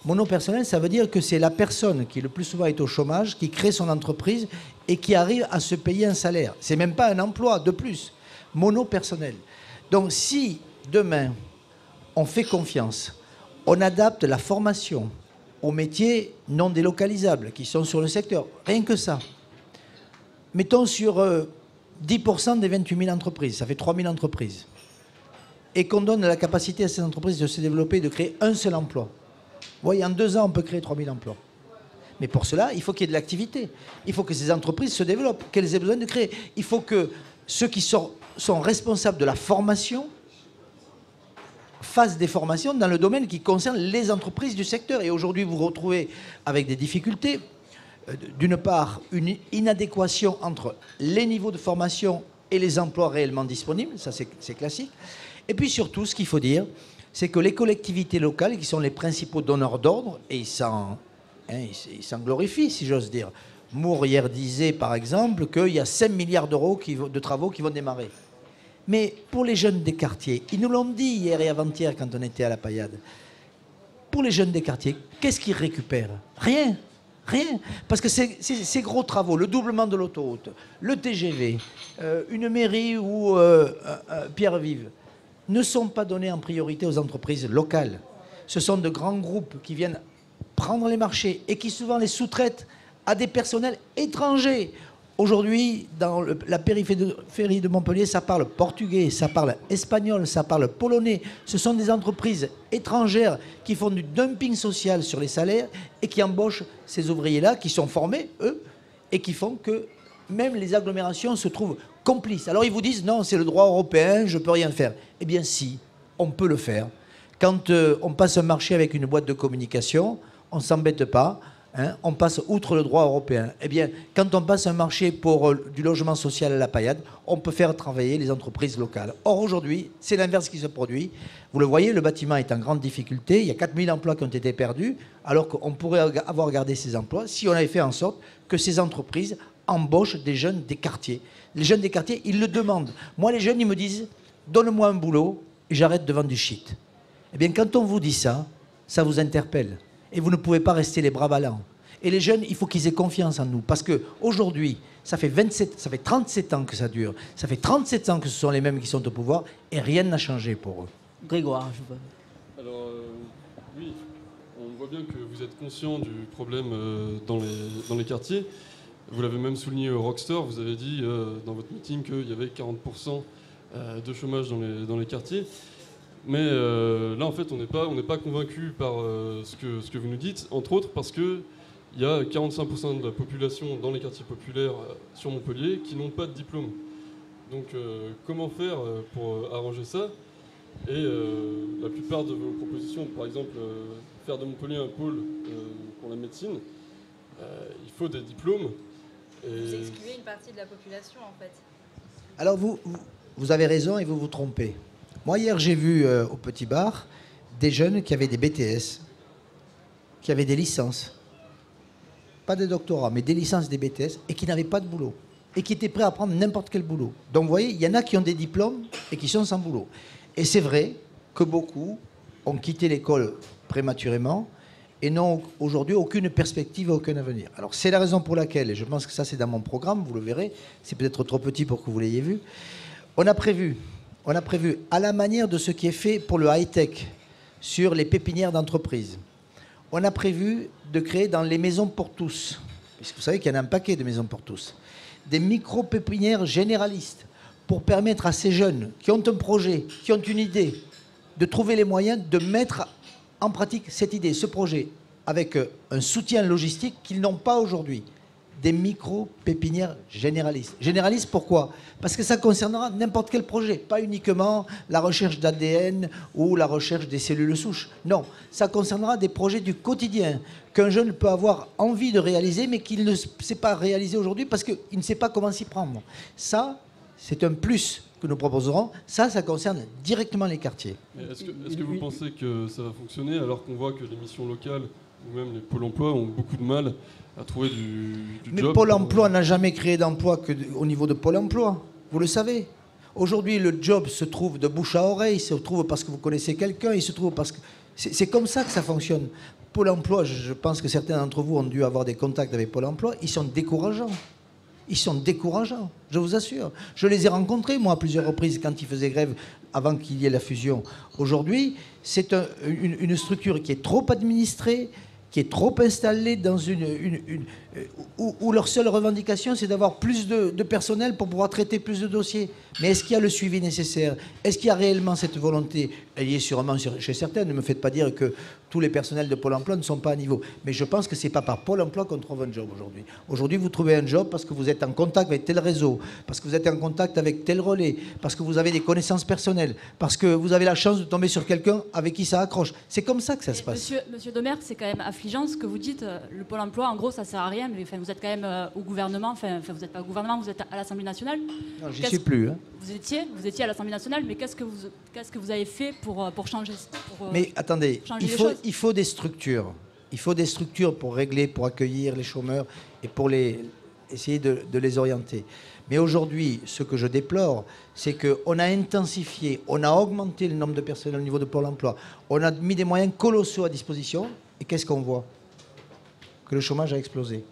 Monopersonnel, ça veut dire que c'est la personne qui le plus souvent est au chômage, qui crée son entreprise et qui arrive à se payer un salaire. C'est même pas un emploi de plus. Monopersonnel. Donc si demain, on fait confiance, on adapte la formation aux métiers non délocalisables qui sont sur le secteur, rien que ça. Mettons sur 10% des 28 000 entreprises, ça fait 3 000 entreprises. Et qu'on donne la capacité à ces entreprises de se développer, de créer un seul emploi. Vous voyez, en 2 ans, on peut créer 3 000 emplois. Mais pour cela, il faut qu'il y ait de l'activité. Il faut que ces entreprises se développent, qu'elles aient besoin de créer. Il faut que ceux qui sont responsables de la formation fassent des formations dans le domaine qui concerne les entreprises du secteur. Et aujourd'hui, vous vous retrouvez avec des difficultés. D'une part, une inadéquation entre les niveaux de formation et les emplois réellement disponibles. Ça, c'est classique. Et puis surtout, ce qu'il faut dire, c'est que les collectivités locales, qui sont les principaux donneurs d'ordre, et ils s'en glorifient, si j'ose dire. Moore, hier, disait, par exemple, qu'il y a 5 milliards d'euros de travaux qui vont démarrer. Mais pour les jeunes des quartiers, ils nous l'ont dit hier et avant-hier quand on était à la Paillade, pour les jeunes des quartiers, qu'est-ce qu'ils récupèrent? Rien. Rien. Parce que ces gros travaux, le doublement de l'autoroute, le TGV, une mairie ou Pierre Vive, ne sont pas donnés en priorité aux entreprises locales. Ce sont de grands groupes qui viennent prendre les marchés et qui souvent les sous-traitent à des personnels étrangers. Aujourd'hui, dans la périphérie de Montpellier, ça parle portugais, ça parle espagnol, ça parle polonais. Ce sont des entreprises étrangères qui font du dumping social sur les salaires et qui embauchent ces ouvriers-là, qui sont formés, eux, et qui font que même les agglomérations se trouvent complices. Alors ils vous disent, non, c'est le droit européen, je ne peux rien faire. Eh bien si, on peut le faire. Quand on passe un marché avec une boîte de communication, on ne s'embête pas. Hein, on passe outre le droit européen. Eh bien, quand on passe un marché pour du logement social à la Paillade, on peut faire travailler les entreprises locales. Or, aujourd'hui, c'est l'inverse qui se produit. Vous le voyez, le bâtiment est en grande difficulté. Il y a 4000 emplois qui ont été perdus, alors qu'on pourrait avoir gardé ces emplois si on avait fait en sorte que ces entreprises embauchent des jeunes des quartiers. Les jeunes des quartiers, ils le demandent. Moi, les jeunes, ils me disent, donne-moi un boulot et j'arrête de vendre du shit. Eh bien, quand on vous dit ça, ça vous interpelle. Et vous ne pouvez pas rester les bras ballants. Et les jeunes, il faut qu'ils aient confiance en nous. Parce qu'aujourd'hui, ça fait 37 ans que ça dure. Ça fait 37 ans que ce sont les mêmes qui sont au pouvoir et rien n'a changé pour eux. Grégoire, je veux... Alors, oui, on voit bien que vous êtes conscient du problème dans les quartiers. Vous l'avez même souligné au Rockstore. Vous avez dit dans votre meeting qu'il y avait 40% de chômage dans les quartiers. Mais là, en fait, on n'est pas convaincu par ce que vous nous dites, entre autres parce qu'il y a 45% de la population dans les quartiers populaires sur Montpellier qui n'ont pas de diplôme. Donc, comment faire pour arranger ça? Et la plupart de vos propositions, par exemple, faire de Montpellier un pôle pour la médecine, il faut des diplômes. Vous excluez une partie de la population, en fait. Alors, vous avez raison et vous vous trompez. Moi, hier, j'ai vu au Petit Bar des jeunes qui avaient des BTS, qui avaient des licences. Pas des doctorats, mais des licences, des BTS, et qui n'avaient pas de boulot. Et qui étaient prêts à prendre n'importe quel boulot. Donc, vous voyez, il y en a qui ont des diplômes et qui sont sans boulot. Et c'est vrai que beaucoup ont quitté l'école prématurément et n'ont aujourd'hui aucune perspective, aucun avenir. Alors, c'est la raison pour laquelle, et je pense que ça, c'est dans mon programme, vous le verrez, c'est peut-être trop petit pour que vous l'ayez vu, on a prévu, à la manière de ce qui est fait pour le high-tech, sur les pépinières d'entreprise, on a prévu de créer dans les maisons pour tous, puisque vous savez qu'il y en a un paquet de maisons pour tous, des micro-pépinières généralistes pour permettre à ces jeunes qui ont un projet, qui ont une idée, de trouver les moyens de mettre en pratique cette idée, ce projet, avec un soutien logistique qu'ils n'ont pas aujourd'hui. Des micro-pépinières généralistes. Généralistes, pourquoi? Parce que ça concernera n'importe quel projet, pas uniquement la recherche d'ADN ou la recherche des cellules souches. Non, ça concernera des projets du quotidien qu'un jeune peut avoir envie de réaliser, mais qu'il ne sait pas réaliser aujourd'hui parce qu'il ne sait pas comment s'y prendre. Ça, c'est un plus que nous proposerons. Ça concerne directement les quartiers. Est-ce que vous pensez que ça va fonctionner alors qu'on voit que les missions locales ou même les pôles emploi ont beaucoup de mal à trouver du Mais job? Pôle emploi n'a jamais créé d'emploi qu'au niveau de Pôle emploi. Vous le savez. Aujourd'hui, le job se trouve de bouche à oreille, il se trouve parce que vous connaissez quelqu'un, il se trouve parce que... C'est comme ça que ça fonctionne. Pôle emploi, je pense que certains d'entre vous ont dû avoir des contacts avec Pôle emploi, ils sont décourageants. Ils sont décourageants, je vous assure. Je les ai rencontrés, moi, à plusieurs reprises, quand ils faisaient grève, avant qu'il y ait la fusion. Aujourd'hui, c'est une structure qui est trop administrée, qui est trop installée dans où leur seule revendication, c'est d'avoir plus de personnel pour pouvoir traiter plus de dossiers. Mais est-ce qu'il y a le suivi nécessaire? Est-ce qu'il y a réellement cette volonté? Elle y est sûrement chez certains. Ne me faites pas dire que tous les personnels de Pôle emploi ne sont pas à niveau. Mais je pense que ce n'est pas par Pôle emploi qu'on trouve un job aujourd'hui. Aujourd'hui, vous trouvez un job parce que vous êtes en contact avec tel réseau, parce que vous êtes en contact avec tel relais, parce que vous avez des connaissances personnelles, parce que vous avez la chance de tomber sur quelqu'un avec qui ça accroche. C'est comme ça que ça se passe. Monsieur Demerck, c'est quand même affligeant ce que vous dites. Le Pôle emploi, en gros, ça ne sert à rien. Mais vous êtes quand même au gouvernement. Enfin, vous n'êtes pas au gouvernement, vous êtes à l'Assemblée nationale. Non, j'y suis plus. Hein. Vous étiez à l'Assemblée nationale, mais qu'est-ce que vous avez fait pour changer Mais attendez, il faut des structures. Il faut des structures pour régler, pour accueillir les chômeurs et pour essayer de les orienter. Mais aujourd'hui, ce que je déplore, c'est qu'on a intensifié, on a augmenté le nombre de personnels au niveau de Pôle emploi, on a mis des moyens colossaux à disposition, et qu'est-ce qu'on voit? Que le chômage a explosé.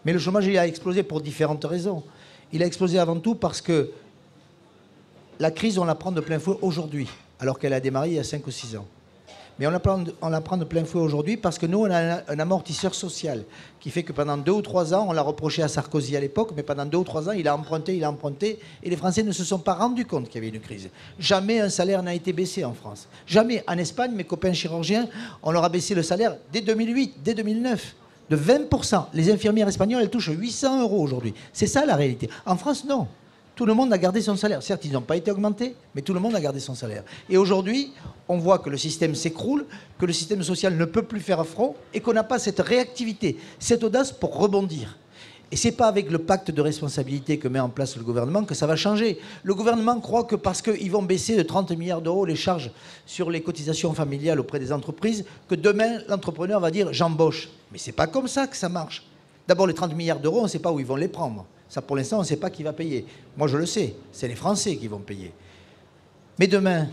Mais le chômage, il a explosé pour différentes raisons. Il a explosé avant tout parce que la crise, on la prend de plein fouet aujourd'hui, alors qu'elle a démarré il y a 5 ou 6 ans. Mais on la prend de plein fouet aujourd'hui parce que nous, on a un amortisseur social qui fait que pendant 2 ou 3 ans, on l'a reproché à Sarkozy à l'époque, mais pendant 2 ou 3 ans, il a emprunté, et les Français ne se sont pas rendus compte qu'il y avait une crise. Jamais un salaire n'a été baissé en France. Jamais. En Espagne, mes copains chirurgiens, on leur a baissé le salaire dès 2008, dès 2009. De 20%. Les infirmières espagnoles, elles touchent 800 € aujourd'hui. C'est ça la réalité. En France, non. Tout le monde a gardé son salaire. Certes, ils n'ont pas été augmentés, mais tout le monde a gardé son salaire. Et aujourd'hui, on voit que le système s'écroule, que le système social ne peut plus faire front et qu'on n'a pas cette réactivité, cette audace pour rebondir. Et ce n'est pas avec le pacte de responsabilité que met en place le gouvernement que ça va changer. Le gouvernement croit que parce qu'ils vont baisser de 30 milliards d'euros les charges sur les cotisations familiales auprès des entreprises, que demain, l'entrepreneur va dire « j'embauche ». Mais ce n'est pas comme ça que ça marche. D'abord, les 30 milliards d'euros, on ne sait pas où ils vont les prendre. Ça, pour l'instant, on ne sait pas qui va payer. Moi, je le sais. C'est les Français qui vont payer. Mais demain,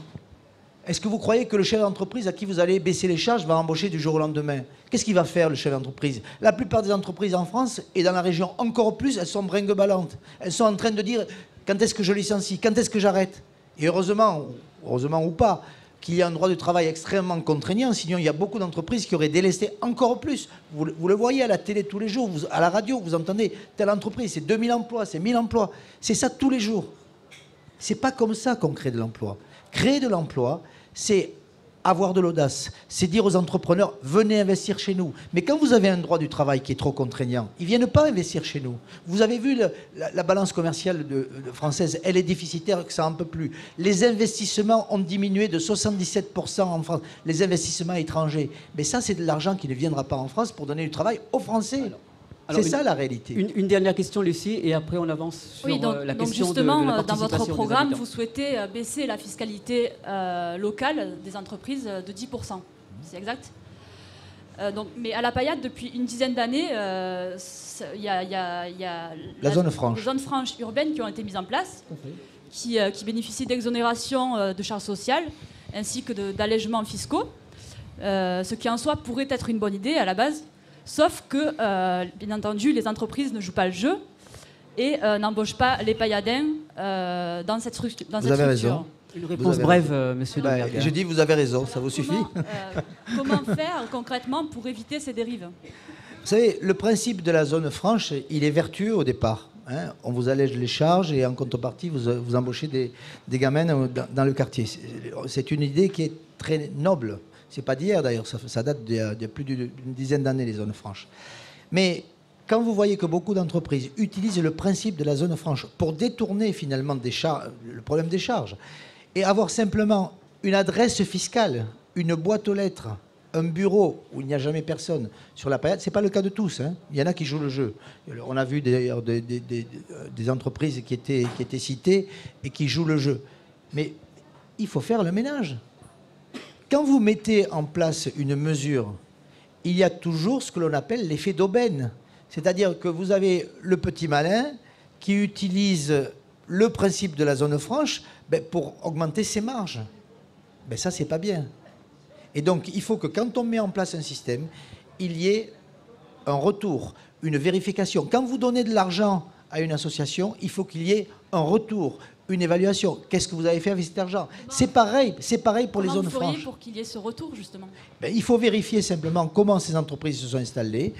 est-ce que vous croyez que le chef d'entreprise à qui vous allez baisser les charges va embaucher du jour au lendemain? Qu'est-ce qu'il va faire, le chef d'entreprise? La plupart des entreprises en France, et dans la région encore plus, elles sont brinque-ballantes. Elles sont en train de dire quand est-ce que je licencie? Quand est-ce que j'arrête? Et heureusement ou pas, qu'il y a un droit de travail extrêmement contraignant, sinon il y a beaucoup d'entreprises qui auraient délesté encore plus. Vous le voyez à la télé tous les jours, à la radio, vous entendez telle entreprise, c'est 2000 emplois, c'est 1000 emplois. C'est ça tous les jours. C'est pas comme ça qu'on crée de l'emploi. Créer de l'emploi, c'est avoir de l'audace, c'est dire aux entrepreneurs, venez investir chez nous. Mais quand vous avez un droit du travail qui est trop contraignant, ils ne viennent pas investir chez nous. Vous avez vu la balance commerciale française, elle est déficitaire, que ça n'en peut plus. Les investissements ont diminué de 77% en France, les investissements étrangers. Mais ça, c'est de l'argent qui ne viendra pas en France pour donner du travail aux Français. C'est ça la réalité. Une dernière question, Lucie, et après on avance sur la question justement, de la participation dans votre programme, des vous souhaitez baisser la fiscalité locale des entreprises de 10%. C'est exact? Mais à la Payade, depuis une dizaine d'années, il y a la zone franche. Les zones franches urbaines qui ont été mises en place, qui bénéficient d'exonération de charges sociales ainsi que d'allègements fiscaux, ce qui en soi pourrait être une bonne idée à la base, sauf que, bien entendu, les entreprises ne jouent pas le jeu et n'embauchent pas les Payadins dans cette structure. Vous avez raison. Une réponse brève, monsieur Deberger. Je dis, vous avez raison, ça vous suffit. Comment faire concrètement pour éviter ces dérives? Vous savez, le principe de la zone franche, il est vertueux au départ. Hein. On vous allège les charges et en contrepartie, vous embauchez des gamins dans le quartier. C'est une idée qui est très noble. C'est pas d'hier d'ailleurs, ça date de plus d'une dizaine d'années, les zones franches. Mais quand vous voyez que beaucoup d'entreprises utilisent le principe de la zone franche pour détourner finalement le problème des charges, et avoir simplement une adresse fiscale, une boîte aux lettres, un bureau où il n'y a jamais personne sur la Payade, ce n'est pas le cas de tous. Hein. Il y en a qui jouent le jeu. On a vu d'ailleurs des entreprises qui étaient citées et qui jouent le jeu. Mais il faut faire le ménage. Quand vous mettez en place une mesure, il y a toujours ce que l'on appelle l'effet d'aubaine. C'est-à-dire que vous avez le petit malin qui utilise le principe de la zone franche pour augmenter ses marges. Ça, c'est pas bien. Et donc, il faut que quand on met en place un système, il y ait un retour, une vérification. Quand vous donnez de l'argent à une association, il faut qu'il y ait un retour, une évaluation. Qu'est-ce que vous avez fait avec cet argent? C'est pareil pour les zones franches. Comment vous feriez pour qu'il y ait ce retour, justement? Il faut vérifier simplement comment ces entreprises se sont installées,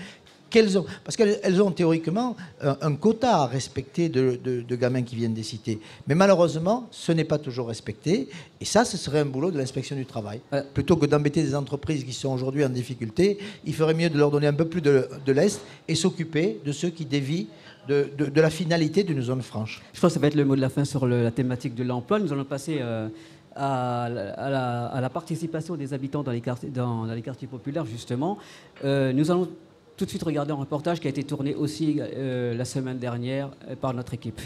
parce qu'elles ont théoriquement un quota à respecter de gamins qui viennent des cités. Mais malheureusement, ce n'est pas toujours respecté. Et ça, ce serait un boulot de l'inspection du travail. Plutôt que d'embêter des entreprises qui sont aujourd'hui en difficulté, il ferait mieux de leur donner un peu plus de lest et s'occuper de ceux qui dévient de la finalité d'une zone franche. Je pense que ça va être le mot de la fin sur la thématique de l'emploi. Nous allons passer à la participation des habitants dans les quartiers populaires, justement. Nous allons tout de suite regarder un reportage qui a été tourné aussi la semaine dernière par notre équipe.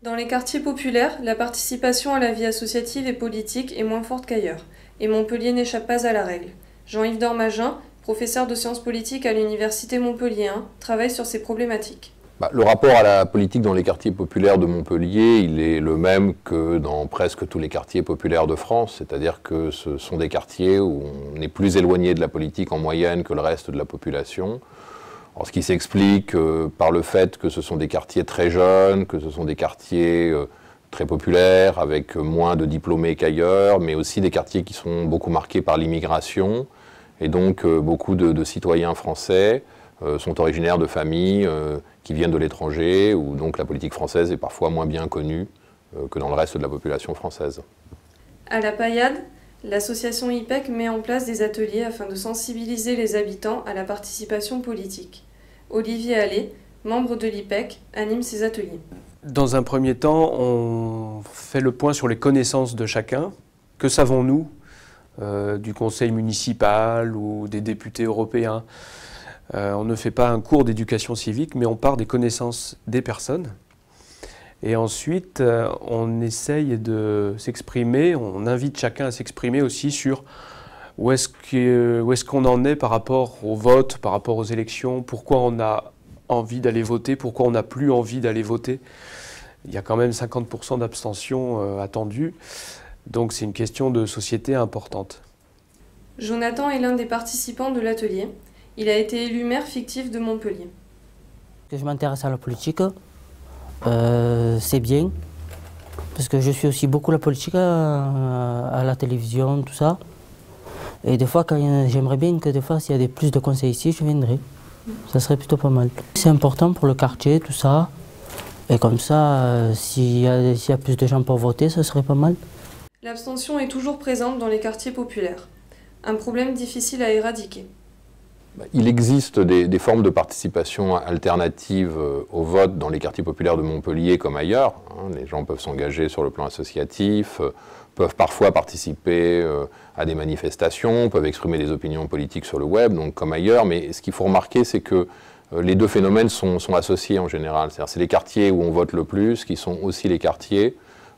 Dans les quartiers populaires, la participation à la vie associative et politique est moins forte qu'ailleurs, et Montpellier n'échappe pas à la règle. Jean-Yves Dormagin, professeur de sciences politiques à l'université Montpellier 1, travaille sur ces problématiques. Le rapport à la politique dans les quartiers populaires de Montpellier, il est le même que dans presque tous les quartiers populaires de France, c'est-à-dire que ce sont des quartiers où on est plus éloigné de la politique en moyenne que le reste de la population. Alors, ce qui s'explique par le fait que ce sont des quartiers très jeunes, que ce sont des quartiers très populaires, avec moins de diplômés qu'ailleurs, mais aussi des quartiers qui sont beaucoup marqués par l'immigration, et donc beaucoup de citoyens français sont originaires de familles qui viennent de l'étranger, où donc la politique française est parfois moins bien connue que dans le reste de la population française. À la Payade, l'association IPEC met en place des ateliers afin de sensibiliser les habitants à la participation politique. Olivier Allais, membre de l'IPEC, anime ces ateliers. Dans un premier temps, on fait le point sur les connaissances de chacun. Que savons-nous du conseil municipal ou des députés européens? On ne fait pas un cours d'éducation civique, mais on part des connaissances des personnes. Et ensuite, on essaye de s'exprimer, on invite chacun à s'exprimer aussi sur où est-ce qu'on en est par rapport au vote, par rapport aux élections, pourquoi on a envie d'aller voter, pourquoi on n'a plus envie d'aller voter. Il y a quand même 50% d'abstention attendue, donc c'est une question de société importante. Jonathan est l'un des participants de l'atelier. Il a été élu maire fictif de Montpellier. Que je m'intéresse à la politique, c'est bien, parce que je suis aussi beaucoup la politique à la télévision, tout ça. Et des fois, j'aimerais bien que des fois, s'il y a plus de conseils ici, je viendrai. Ça serait plutôt pas mal. C'est important pour le quartier, tout ça. Et comme ça, s'il y a plus de gens pour voter, ça serait pas mal. L'abstention est toujours présente dans les quartiers populaires. Un problème difficile à éradiquer. Il existe des formes de participation alternatives au vote dans les quartiers populaires de Montpellier comme ailleurs. Les gens peuvent s'engager sur le plan associatif, peuvent parfois participer à des manifestations, peuvent exprimer des opinions politiques sur le web, donc comme ailleurs. Mais ce qu'il faut remarquer, c'est que les deux phénomènes sont associés en général. C'est les quartiers où on vote le plus, qui sont aussi les quartiers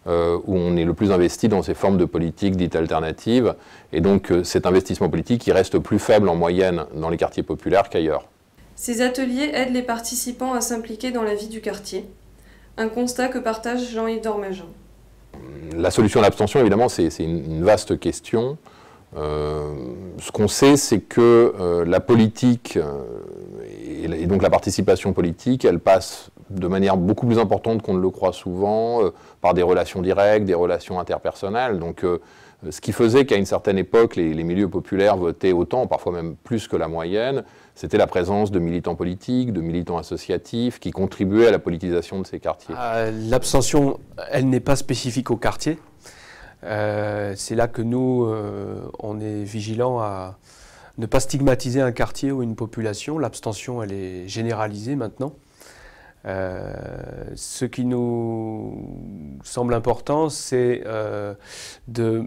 où on est le plus investi dans ces formes de politique dites alternatives. Et donc cet investissement politique qui reste plus faible en moyenne dans les quartiers populaires qu'ailleurs. Ces ateliers aident les participants à s'impliquer dans la vie du quartier. Un constat que partage Jean-Yves Dormagin. La solution à l'abstention, évidemment, c'est une vaste question. Ce qu'on sait, c'est que la politique et donc la participation politique, elle passe de manière beaucoup plus importante qu'on ne le croit souvent, par des relations directes, des relations interpersonnelles. Donc, ce qui faisait qu'à une certaine époque, les milieux populaires votaient autant, parfois même plus que la moyenne, c'était la présence de militants politiques, de militants associatifs, qui contribuaient à la politisation de ces quartiers. L'abstention, elle n'est pas spécifique au quartier. C'est là que nous, on est vigilants à ne pas stigmatiser un quartier ou une population. L'abstention, elle est généralisée maintenant. Ce qui nous semble important, c'est de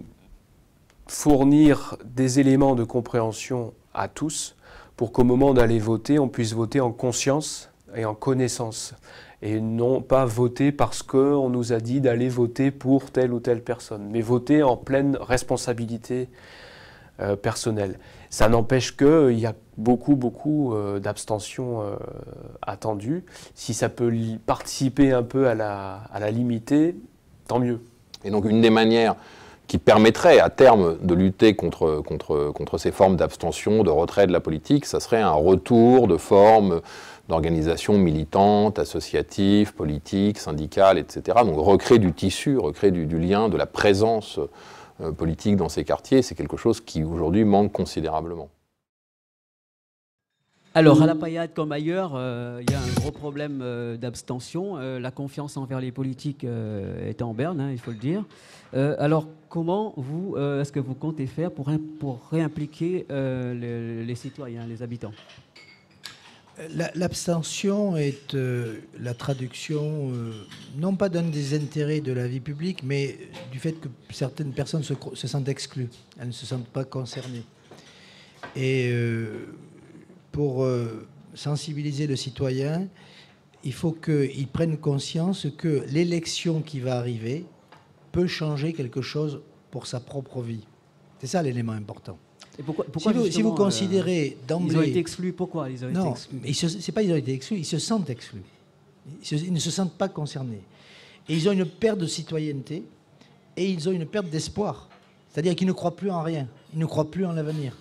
fournir des éléments de compréhension à tous pour qu'au moment d'aller voter, on puisse voter en conscience et en connaissance. Et non pas voter parce qu'on nous a dit d'aller voter pour telle ou telle personne, mais voter en pleine responsabilité personnelle. Ça n'empêche qu'il y a beaucoup d'abstention attendues. Si ça peut participer un peu à la limiter, tant mieux. Et donc une des manières qui permettrait à terme de lutter contre ces formes d'abstention, de retrait de la politique, ça serait un retour de formes d'organisations militantes, associatives, politiques, syndicales, etc. Donc recréer du tissu, recréer du lien, de la présence politique dans ces quartiers, c'est quelque chose qui aujourd'hui manque considérablement. Alors, à la Paillade comme ailleurs, il y a un gros problème d'abstention. La confiance envers les politiques est en berne, hein, il faut le dire. Alors, comment est-ce que vous comptez faire pour réimpliquer les citoyens, les habitants ? L'abstention est la traduction, non pas d'un désintérêt de la vie publique, mais du fait que certaines personnes se sentent exclues. Elles ne se sentent pas concernées. Et pour sensibiliser le citoyen, il faut qu'il prenne conscience que l'élection qui va arriver peut changer quelque chose pour sa propre vie. C'est ça l'élément important. Et pourquoi si vous considérez d'emblée... Ils ont été exclus, pourquoi ils ont été exclus? C'est pas qu'ils ont été exclus, ils se sentent exclus. Ils ne se sentent pas concernés. Et ils ont une perte de citoyenneté et ils ont une perte d'espoir. C'est-à-dire qu'ils ne croient plus en rien, ils ne croient plus en l'avenir.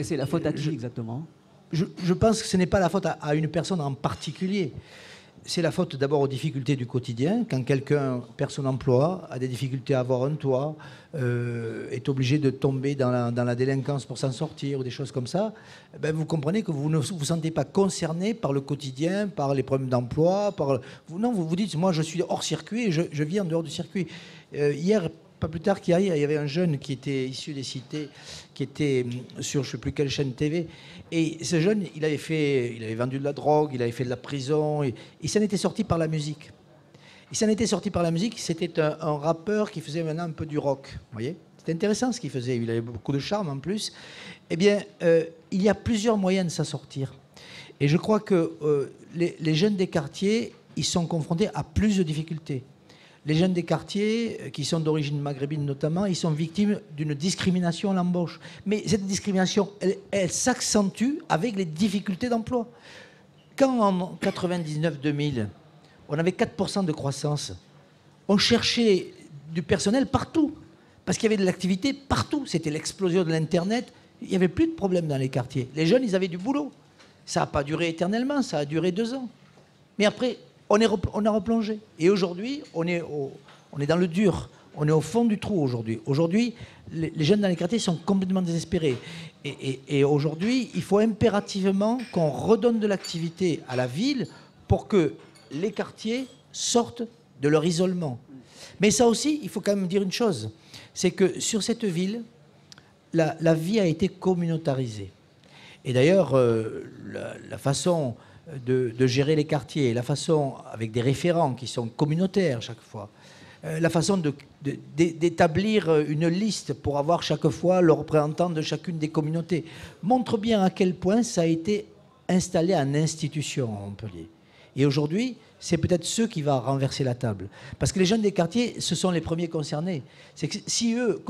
Et c'est la faute à qui exactement? Je pense que ce n'est pas la faute à une personne en particulier. C'est la faute d'abord aux difficultés du quotidien. Quand quelqu'un perd son emploi, a des difficultés à avoir un toit, est obligé de tomber dans la délinquance pour s'en sortir ou des choses comme ça, ben vous comprenez que vous ne vous sentez pas concerné par le quotidien, par les problèmes d'emploi. Non, vous vous dites, moi je suis hors circuit et je vis en dehors du circuit. Hier, pas plus tard qu'hier, il y avait un jeune qui était issu des cités, qui était sur je ne sais plus quelle chaîne TV. Et ce jeune, il avait vendu de la drogue, il avait fait de la prison, et il s'en était sorti par la musique. Il s'en était sorti par la musique, c'était un rappeur qui faisait maintenant un peu du rock. Vous voyez ? C'était intéressant ce qu'il faisait, il avait beaucoup de charme en plus. Eh bien, il y a plusieurs moyens de s'en sortir. Et je crois que les jeunes des quartiers, ils sont confrontés à plus de difficultés. Les jeunes des quartiers, qui sont d'origine maghrébine notamment, ils sont victimes d'une discrimination à l'embauche. Mais cette discrimination, elle s'accentue avec les difficultés d'emploi. Quand en 99-2000, on avait 4% de croissance, on cherchait du personnel partout, parce qu'il y avait de l'activité partout. C'était l'explosion de l'Internet. Il n'y avait plus de problème dans les quartiers. Les jeunes, ils avaient du boulot. Ça n'a pas duré éternellement, ça a duré 2 ans. Mais après... On a replongé. Et aujourd'hui, on est dans le dur. On est au fond du trou aujourd'hui. Aujourd'hui, les jeunes dans les quartiers sont complètement désespérés. Et aujourd'hui, il faut impérativement qu'on redonne de l'activité à la ville pour que les quartiers sortent de leur isolement. Mais ça aussi, il faut quand même dire une chose. C'est que sur cette ville, la vie a été communautarisée. Et d'ailleurs, la façon... De gérer les quartiers, la façon avec des référents qui sont communautaires chaque fois, la façon d'établir une liste pour avoir chaque fois le représentant de chacune des communautés montre bien à quel point ça a été installé en institution à Montpellier. Et aujourd'hui, c'est peut-être ceux qui vont renverser la table. Parce que les jeunes des quartiers, ce sont les premiers concernés. C'est que si eux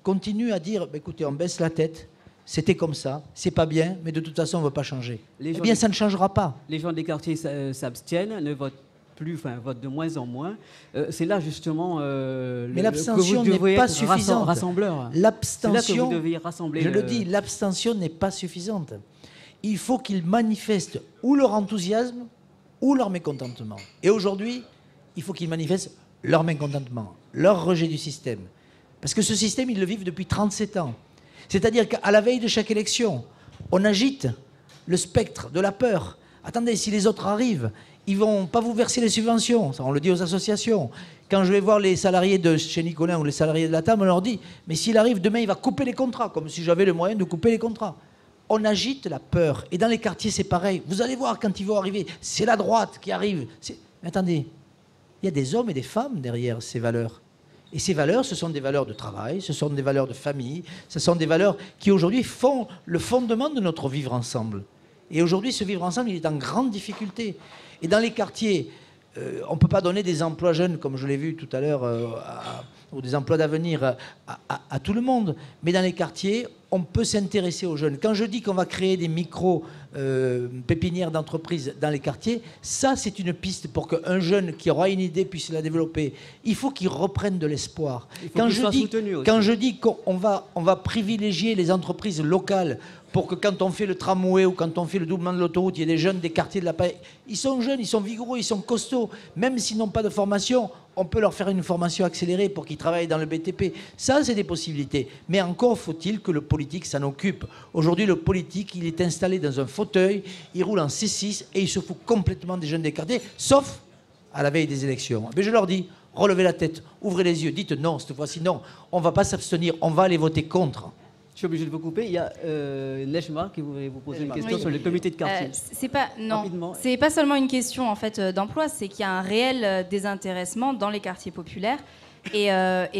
continuent à dire, bah, écoutez, on baisse la tête, c'était comme ça, c'est pas bien, mais de toute façon, on ne veut pas changer. Eh bien, ça ne changera pas. Les gens des quartiers s'abstiennent, ne votent plus, enfin, votent de moins en moins. C'est là, justement, mais l'abstention n'est pas suffisante. L'abstention, vous deviez rassembler. Je le dis, l'abstention n'est pas suffisante. Il faut qu'ils manifestent ou leur enthousiasme ou leur mécontentement. Et aujourd'hui, il faut qu'ils manifestent leur mécontentement, leur rejet du système. Parce que ce système, ils le vivent depuis 37 ans. C'est-à-dire qu'à la veille de chaque élection, on agite le spectre de la peur. Attendez, si les autres arrivent, ils ne vont pas vous verser les subventions. Ça, on le dit aux associations. Quand je vais voir les salariés de chez Nicolin ou les salariés de la table, on leur dit, mais s'il arrive demain, il va couper les contrats, comme si j'avais le moyen de couper les contrats. On agite la peur. Et dans les quartiers, c'est pareil. Vous allez voir quand ils vont arriver, c'est la droite qui arrive. Mais attendez, il y a des hommes et des femmes derrière ces valeurs. Et ces valeurs, ce sont des valeurs de travail, ce sont des valeurs de famille, ce sont des valeurs qui aujourd'hui font le fondement de notre vivre ensemble. Et aujourd'hui, ce vivre ensemble, il est en grande difficulté. Et dans les quartiers, on ne peut pas donner des emplois jeunes, comme je l'ai vu tout à l'heure, ou des emplois d'avenir à tout le monde. Mais dans les quartiers, on peut s'intéresser aux jeunes. Quand je dis qu'on va créer des micro-pépinières d'entreprises dans les quartiers, ça, c'est une piste pour qu'un jeune qui aura une idée puisse la développer. Il faut qu'il reprenne de l'espoir. Quand je dis qu'on va privilégier les entreprises locales pour que quand on fait le tramway ou quand on fait le doublement de l'autoroute, il y ait des jeunes des quartiers de la Paix. Ils sont jeunes, ils sont vigoureux, ils sont costauds. Même s'ils n'ont pas de formation, on peut leur faire une formation accélérée pour qu'ils travaillent dans le BTP. Ça, c'est des possibilités. Mais encore faut-il que le politique s'en occupe. Aujourd'hui, le politique, il est installé dans un fauteuil, il roule en C6 et il se fout complètement des jeunes des quartiers, sauf à la veille des élections. Mais je leur dis, relevez la tête, ouvrez les yeux, dites non, cette fois-ci non. On ne va pas s'abstenir, on va aller voter contre. Je suis obligé de vous couper. Il y a Nejma qui voulait vous poser une question sur le comité de quartier. C'est pas seulement une question en fait d'emploi, c'est qu'il y a un réel désintéressement dans les quartiers populaires. Et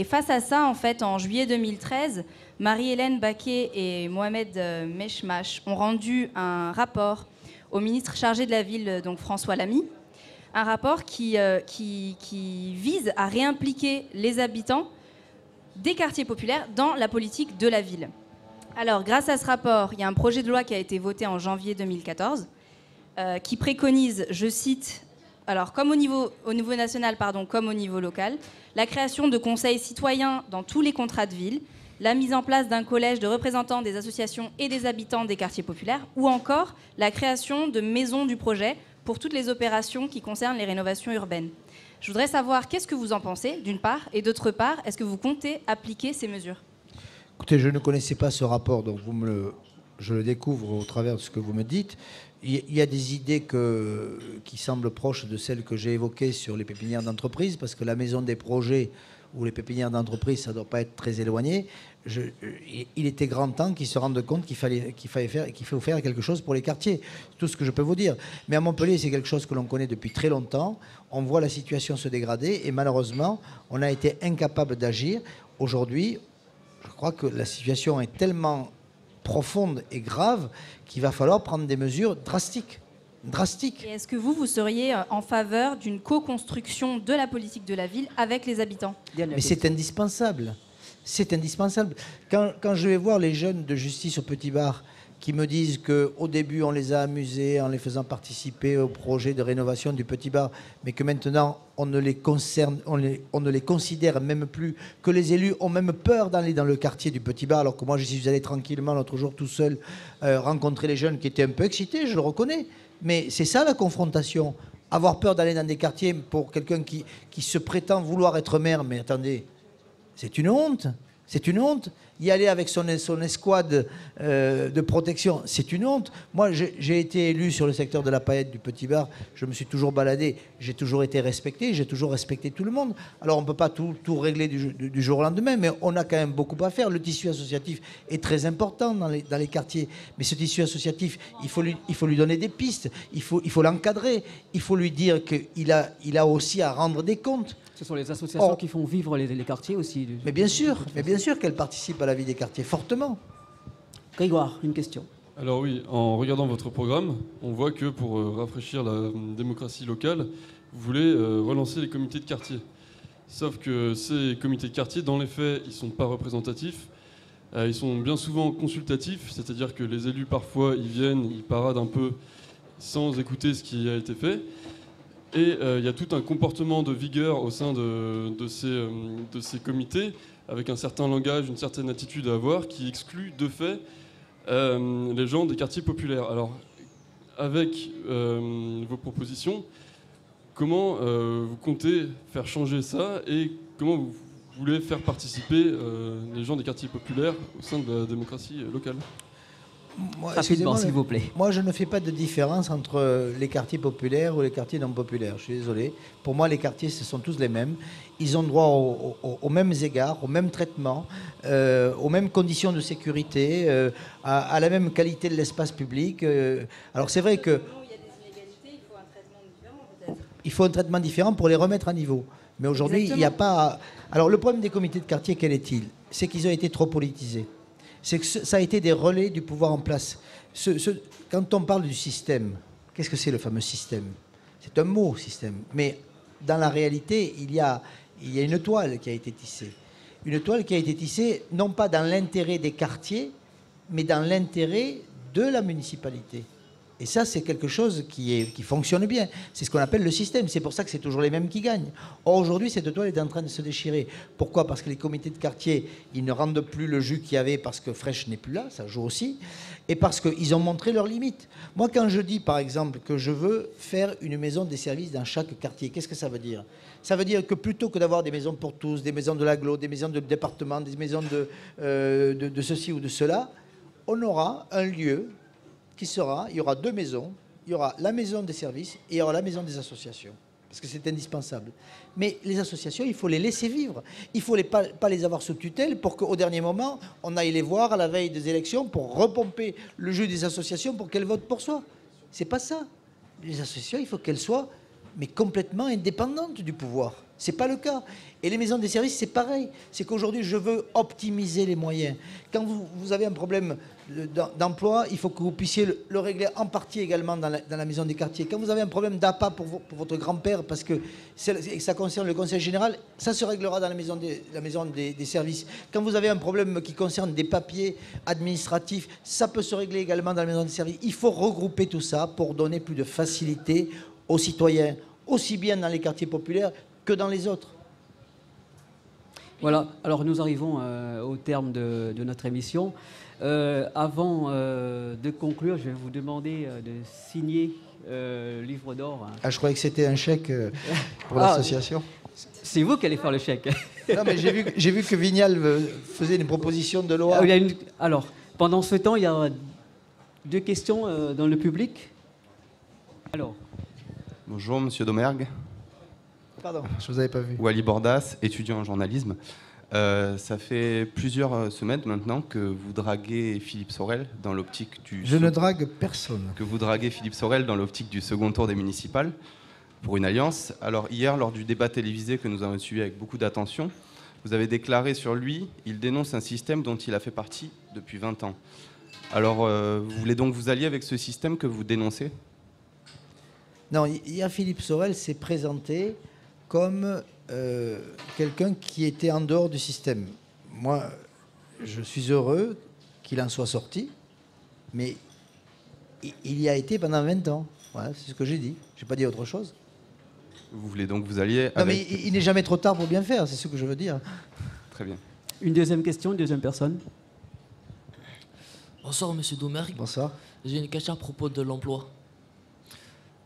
face à ça, en fait, en juillet 2013, Marie-Hélène Baquet et Mohamed Meshmash ont rendu un rapport au ministre chargé de la ville, donc François Lamy, un rapport qui vise à réimpliquer les habitants des quartiers populaires dans la politique de la ville. Alors, grâce à ce rapport, il y a un projet de loi qui a été voté en janvier 2014 qui préconise, je cite, alors comme au niveau national, comme au niveau local, la création de conseils citoyens dans tous les contrats de ville, la mise en place d'un collège de représentants des associations et des habitants des quartiers populaires, ou encore la création de maisons du projet pour toutes les opérations qui concernent les rénovations urbaines. Je voudrais savoir qu'est-ce que vous en pensez, d'une part, et d'autre part, est-ce que vous comptez appliquer ces mesures ? Écoutez, je ne connaissais pas ce rapport, donc je le découvre au travers de ce que vous me dites. Il y a des idées qui semblent proches de celles que j'ai évoquées sur les pépinières d'entreprise, parce que la maison des projets ou les pépinières d'entreprise, ça ne doit pas être très éloigné. Il était grand temps qu'ils se rendent compte qu'il faut faire quelque chose pour les quartiers. C'est tout ce que je peux vous dire. Mais à Montpellier, c'est quelque chose que l'on connaît depuis très longtemps. On voit la situation se dégrader et malheureusement, on a été incapable d'agir. Aujourd'hui, je crois que la situation est tellement profonde et grave qu'il va falloir prendre des mesures drastiques. Et est-ce que vous seriez en faveur d'une co-construction de la politique de la ville avec les habitants ? Mais c'est indispensable. C'est indispensable. Quand je vais voir les jeunes de Justice au Petit Bar qui me disent qu'au début, on les a amusés en les faisant participer au projet de rénovation du Petit Bar, mais que maintenant, on ne les considère même plus, que les élus ont même peur d'aller dans le quartier du Petit Bar, alors que moi, je suis allé tranquillement l'autre jour tout seul rencontrer les jeunes qui étaient un peu excités, je le reconnais. Mais c'est ça la confrontation. Avoir peur d'aller dans des quartiers pour quelqu'un qui se prétend vouloir être maire, mais attendez, c'est une honte. C'est une honte. y aller avec son escouade de protection, c'est une honte. Moi, j'ai été élu sur le secteur de la paillette du Petit Bar, je me suis toujours baladé, j'ai toujours été respecté, j'ai toujours respecté tout le monde. Alors on ne peut pas tout régler du jour au lendemain, mais on a quand même beaucoup à faire. Le tissu associatif est très important dans les quartiers, mais ce tissu associatif, il faut lui donner des pistes, il faut l'encadrer, il faut lui dire qu'il a aussi à rendre des comptes. Ce sont les associations qui font vivre les quartiers aussi. Mais bien sûr qu'elles participent à la vie des quartiers, fortement. Grégoire, une question. Alors oui, en regardant votre programme, on voit que pour rafraîchir la démocratie locale, vous voulez relancer les comités de quartier. Sauf que ces comités de quartier, dans les faits, ils ne sont pas représentatifs. Ils sont bien souvent consultatifs, c'est-à-dire que les élus, parfois, ils viennent, ils paradent un peu sans écouter ce qui a été fait. Et il y a tout un comportement de vigueur au sein de ces comités, avec un certain langage, une certaine attitude à avoir, qui exclut de fait les gens des quartiers populaires. Alors, avec vos propositions, comment vous comptez faire changer ça et comment vous voulez faire participer les gens des quartiers populaires au sein de la démocratie locale? Rapidement, s'il vous plaît. Moi, je ne fais pas de différence entre les quartiers populaires ou les quartiers non populaires. Je suis désolé. Pour moi, les quartiers, ce sont tous les mêmes. Ils ont droit aux mêmes égards, au même traitement, aux mêmes conditions de sécurité, à la même qualité de l'espace public. Alors, c'est vrai que il faut un traitement différent pour les remettre à niveau. Mais aujourd'hui, il n'y a pas... Alors, le problème des comités de quartier, quel est-il? C'est qu'ils ont été trop politisés. C'est que ça a été des relais du pouvoir en place. Quand on parle du système, qu'est-ce que c'est le fameux système? C'est un mot, système. Mais dans la réalité, il y a une toile qui a été tissée. Une toile qui a été tissée, non pas dans l'intérêt des quartiers, mais dans l'intérêt de la municipalité. Et ça, c'est quelque chose qui fonctionne bien. C'est ce qu'on appelle le système. C'est pour ça que c'est toujours les mêmes qui gagnent. Or, aujourd'hui, cette toile est en train de se déchirer. Pourquoi? Parce que les comités de quartier, ils ne rendent plus le jus qu'il y avait parce que Fresh n'est plus là, ça joue aussi. Et parce qu'ils ont montré leurs limites. Moi, quand je dis, par exemple, que je veux faire une maison des services dans chaque quartier, qu'est-ce que ça veut dire? Ça veut dire que plutôt que d'avoir des maisons pour tous, des maisons de l'agglo, des maisons de département, des maisons de ceci ou de cela, on aura un lieu il y aura deux maisons, il y aura la maison des services et il y aura la maison des associations, parce que c'est indispensable. Mais les associations, il faut les laisser vivre. Il ne faut pas les avoir sous tutelle pour qu'au dernier moment, on aille les voir à la veille des élections pour repomper le jeu des associations pour qu'elles votent pour soi. C'est pas ça. Les associations, il faut qu'elles soient mais complètement indépendantes du pouvoir. Ce n'est pas le cas. Et les maisons des services, c'est pareil. C'est qu'aujourd'hui, je veux optimiser les moyens. Quand vous avez un problème d'emploi, il faut que vous puissiez le régler en partie également dans la maison des quartiers. Quand vous avez un problème d'appât pour votre grand-père, parce que ça concerne le conseil général, ça se réglera dans la maison des services. Quand vous avez un problème qui concerne des papiers administratifs, ça peut se régler également dans la maison des services. Il faut regrouper tout ça pour donner plus de facilité aux citoyens, aussi bien dans les quartiers populaires que dans les autres. Voilà, alors nous arrivons au terme de notre émission. Avant de conclure, je vais vous demander de signer le livre d'or. Ah, je croyais que c'était un chèque pour l'association. C'est vous qui allez faire le chèque. Non, mais j'ai vu que Vignal faisait une proposition de loi. Alors, pendant ce temps, il y a deux questions dans le public. Alors. Bonjour, monsieur Domergue. Pardon, je ne vous avais pas vu. Wally Bordas, étudiant en journalisme. Ça fait plusieurs semaines maintenant que vous draguez Philippe Sorel dans l'optique du... Je ne drague personne. Que vous draguez Philippe Sorel dans l'optique du second tour des municipales pour une alliance. Alors hier, lors du débat télévisé que nous avons suivi avec beaucoup d'attention, vous avez déclaré sur lui, il dénonce un système dont il a fait partie depuis 20 ans. Alors, vous voulez donc vous allier avec ce système que vous dénoncez ? Non, hier, Philippe Sorel s'est présenté comme quelqu'un qui était en dehors du système. Moi, je suis heureux qu'il en soit sorti, mais il y a été pendant 20 ans. Voilà, c'est ce que j'ai dit. Je n'ai pas dit autre chose. Vous voulez donc vous allier avec... Non, mais il n'est jamais trop tard pour bien faire, c'est ce que je veux dire. Très bien. Une deuxième question, une deuxième personne. Bonsoir, monsieur Domergue. Bonsoir. J'ai une question à propos de l'emploi.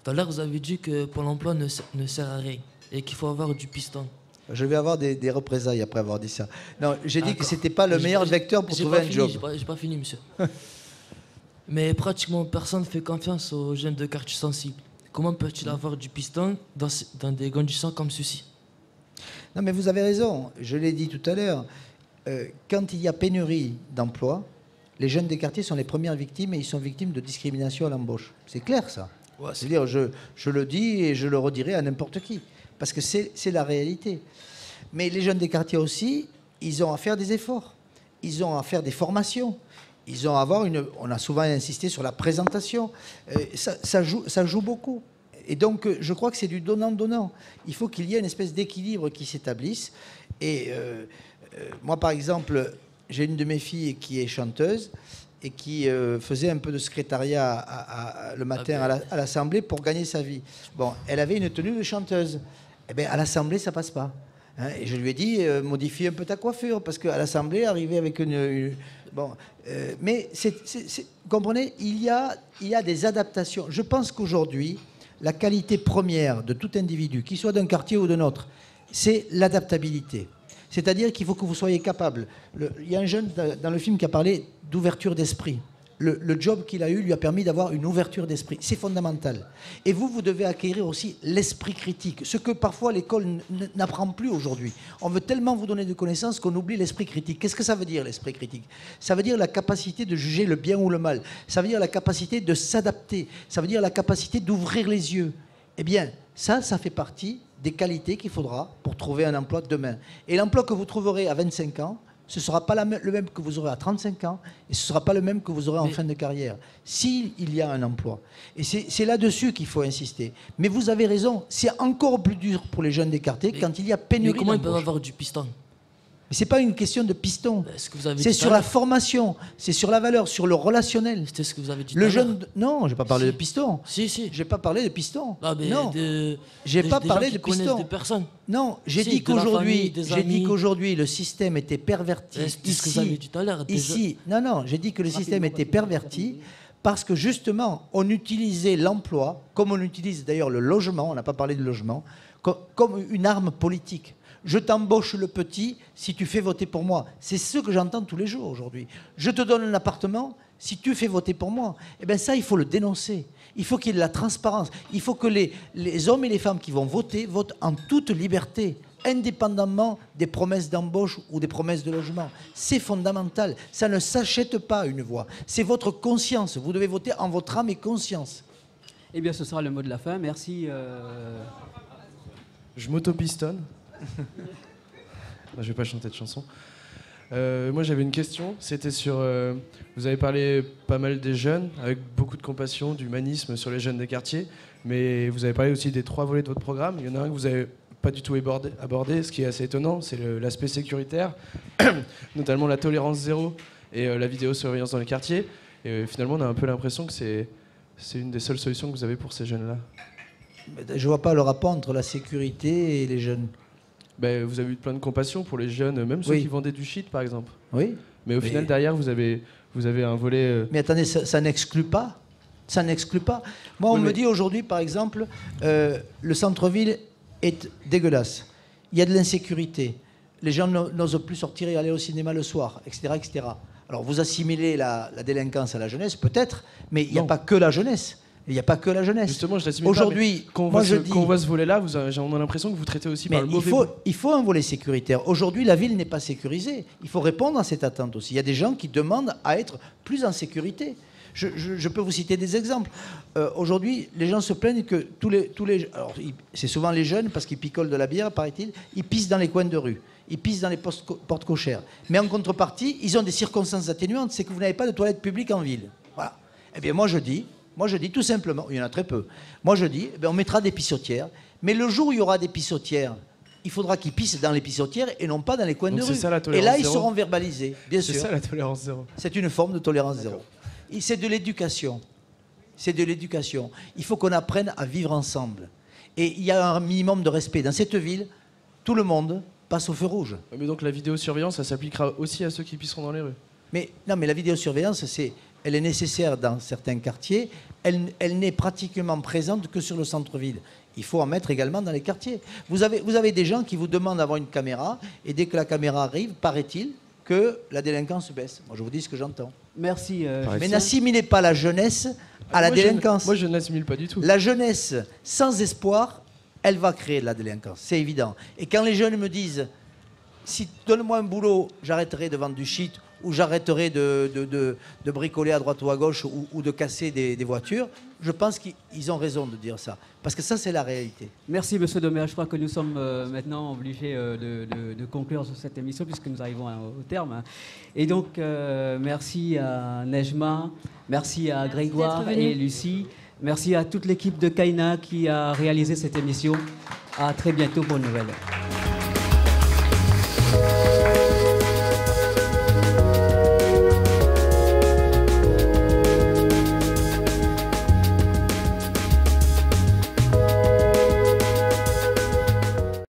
Tout à l'heure, vous avez dit que Pôle emploi ne sert à rien et qu'il faut avoir du piston. Je vais avoir des représailles après avoir dit ça. Non, j'ai dit que c'était pas le meilleur vecteur pour trouver un job. J'ai pas fini, monsieur. Mais pratiquement personne ne fait confiance aux jeunes de quartier sensibles. Comment peut-il avoir du piston dans des conditions comme ceci? Non, mais vous avez raison. Je l'ai dit tout à l'heure. Quand il y a pénurie d'emploi, les jeunes des quartiers sont les premières victimes et ils sont victimes de discrimination à l'embauche. C'est clair, ça. Ouais, c'est-à-dire, je le dis et je le redirai à n'importe qui. Parce que c'est la réalité. Mais les jeunes des quartiers aussi, ils ont à faire des efforts. Ils ont à faire des formations. Ils ont à avoir on a souvent insisté sur la présentation. Ça joue beaucoup. Et donc, je crois que c'est du donnant-donnant. Il faut qu'il y ait une espèce d'équilibre qui s'établisse. Et moi, par exemple, j'ai une de mes filles qui est chanteuse et qui faisait un peu de secrétariat le matin à l'Assemblée pour gagner sa vie. Bon, elle avait une tenue de chanteuse. Eh bien, à l'Assemblée, ça passe pas. Hein, et je lui ai dit, modifie un peu ta coiffure, parce qu'à l'Assemblée, arriver avec bon, mais vous comprenez, il y a des adaptations. Je pense qu'aujourd'hui, la qualité première de tout individu, qu'il soit d'un quartier ou d'un autre, c'est l'adaptabilité. C'est-à-dire qu'il faut que vous soyez capable. Il y a un jeune dans le film qui a parlé d'ouverture d'esprit. Le job qu'il a eu lui a permis d'avoir une ouverture d'esprit. C'est fondamental. Et vous devez acquérir aussi l'esprit critique, ce que parfois l'école n'apprend plus aujourd'hui. On veut tellement vous donner de connaissances qu'on oublie l'esprit critique. Qu'est-ce que ça veut dire, l'esprit critique? Ça veut dire la capacité de juger le bien ou le mal. Ça veut dire la capacité de s'adapter. Ça veut dire la capacité d'ouvrir les yeux. Eh bien, ça fait partie des qualités qu'il faudra pour trouver un emploi demain. Et l'emploi que vous trouverez à 25 ans, ce ne sera pas le même que vous aurez à 35 ans et ce ne sera pas le même que vous aurez en fin de carrière, s'il y a un emploi. Et c'est là-dessus qu'il faut insister. Mais vous avez raison, c'est encore plus dur pour les jeunes des quartiers quand il y a pénurie d'embauche. Mais comment ils peuvent avoir du piston? Mais ce n'est pas une question de piston. C'est sur la formation, c'est sur la valeur, sur le relationnel. C'était ce que vous avez dit. Le jeune, non, je n'ai pas parlé de piston. Si. J'ai pas parlé de piston. Ah, non, j'ai pas parlé de piston. Des personnes. Non, j'ai dit qu'aujourd'hui, le système était perverti. C'est ce que vous avez dit tout à l'heure. Ici, non, j'ai dit que le système était perverti parce que justement, on utilisait l'emploi, comme on utilise d'ailleurs le logement, on n'a pas parlé de logement, comme une arme politique. Je t'embauche le petit si tu fais voter pour moi. C'est ce que j'entends tous les jours aujourd'hui. Je te donne un appartement si tu fais voter pour moi. Eh bien ça, il faut le dénoncer. Il faut qu'il y ait de la transparence. Il faut que les hommes et les femmes qui vont voter votent en toute liberté, indépendamment des promesses d'embauche ou des promesses de logement. C'est fondamental. Ça ne s'achète pas, une voix. C'est votre conscience. Vous devez voter en votre âme et conscience. Eh bien, ce sera le mot de la fin. Merci. Je m'auto-pistonne. Je vais pas chanter de chanson. Moi j'avais une question, c'était sur... vous avez parlé pas mal des jeunes, avec beaucoup de compassion, d'humanisme sur les jeunes des quartiers, mais vous avez parlé aussi des 3 volets de votre programme. Il y en a un que vous n'avez pas du tout abordé, ce qui est assez étonnant, c'est l'aspect sécuritaire, notamment la tolérance zéro et la vidéosurveillance dans les quartiers. Et finalement on a un peu l'impression que c'est une des seules solutions que vous avez pour ces jeunes-là. Je vois pas le rapport entre la sécurité et les jeunes. Ben, vous avez eu plein de compassion pour les jeunes, même ceux qui vendaient du shit, par exemple. Oui. Mais au final, derrière, vous avez un volet... Mais attendez, ça n'exclut pas. Ça n'exclut pas. Moi, on me dit aujourd'hui, par exemple, le centre-ville est dégueulasse. Il y a de l'insécurité. Les gens n'osent plus sortir et aller au cinéma le soir, etc. etc. Alors, vous assimilez la délinquance à la jeunesse, peut-être, mais il n'y a pas que la jeunesse. Il n'y a pas que la jeunesse. Justement, je l'assimile aujourd'hui, pas, quand on voit ce volet-là, on a l'impression que vous traitez aussi par le mauvais bout. Il faut un volet sécuritaire. Aujourd'hui, la ville n'est pas sécurisée. Il faut répondre à cette attente aussi. Il y a des gens qui demandent à être plus en sécurité. Je peux vous citer des exemples. Aujourd'hui, les gens se plaignent que tous les alors, c'est souvent les jeunes, parce qu'ils picolent de la bière, paraît-il, ils pissent dans les coins de rue. Ils pissent dans les portes cochères. Mais en contrepartie, ils ont des circonstances atténuantes. C'est que vous n'avez pas de toilettes publiques en ville. Voilà. Eh bien, moi, je dis tout simplement, il y en a très peu, moi je dis, on mettra des pissotières, mais le jour où il y aura des pissotières, il faudra qu'ils pissent dans les pissotiires et non pas dans les coins de rue. Et là, ils seront verbalisés, bien sûr. C'est ça la tolérance zéro. C'est une forme de tolérance zéro. C'est de l'éducation. C'est de l'éducation. Il faut qu'on apprenne à vivre ensemble. Et il y a un minimum de respect. Dans cette ville, tout le monde passe au feu rouge. Mais donc la vidéosurveillance, ça s'appliquera aussi à ceux qui pisseront dans les rues. Mais non, mais la vidéosurveillance, elle est nécessaire dans certains quartiers elle n'est pratiquement présente que sur le centre-ville. Il faut en mettre également dans les quartiers. Vous avez des gens qui vous demandent d'avoir une caméra, et dès que la caméra arrive, paraît-il que la délinquance baisse. Moi, je vous dis ce que j'entends. Merci. Mais n'assimilez pas la jeunesse à la délinquance. Moi, je ne l'assimile pas du tout. La jeunesse sans espoir, elle va créer de la délinquance. C'est évident. Et quand les jeunes me disent, si donne-moi un boulot, j'arrêterai de vendre du shit, ou j'arrêterai de bricoler à droite ou à gauche, ou de casser des voitures, je pense qu'ils ont raison de dire ça. Parce que ça, c'est la réalité. Merci, Monsieur Domer. Je crois que nous sommes maintenant obligés de conclure sur cette émission, puisque nous arrivons au terme. Et donc, merci à Nejma, merci à Grégoire et Lucie. Merci à toute l'équipe de Kaina qui a réalisé cette émission. À très bientôt pour une nouvelle.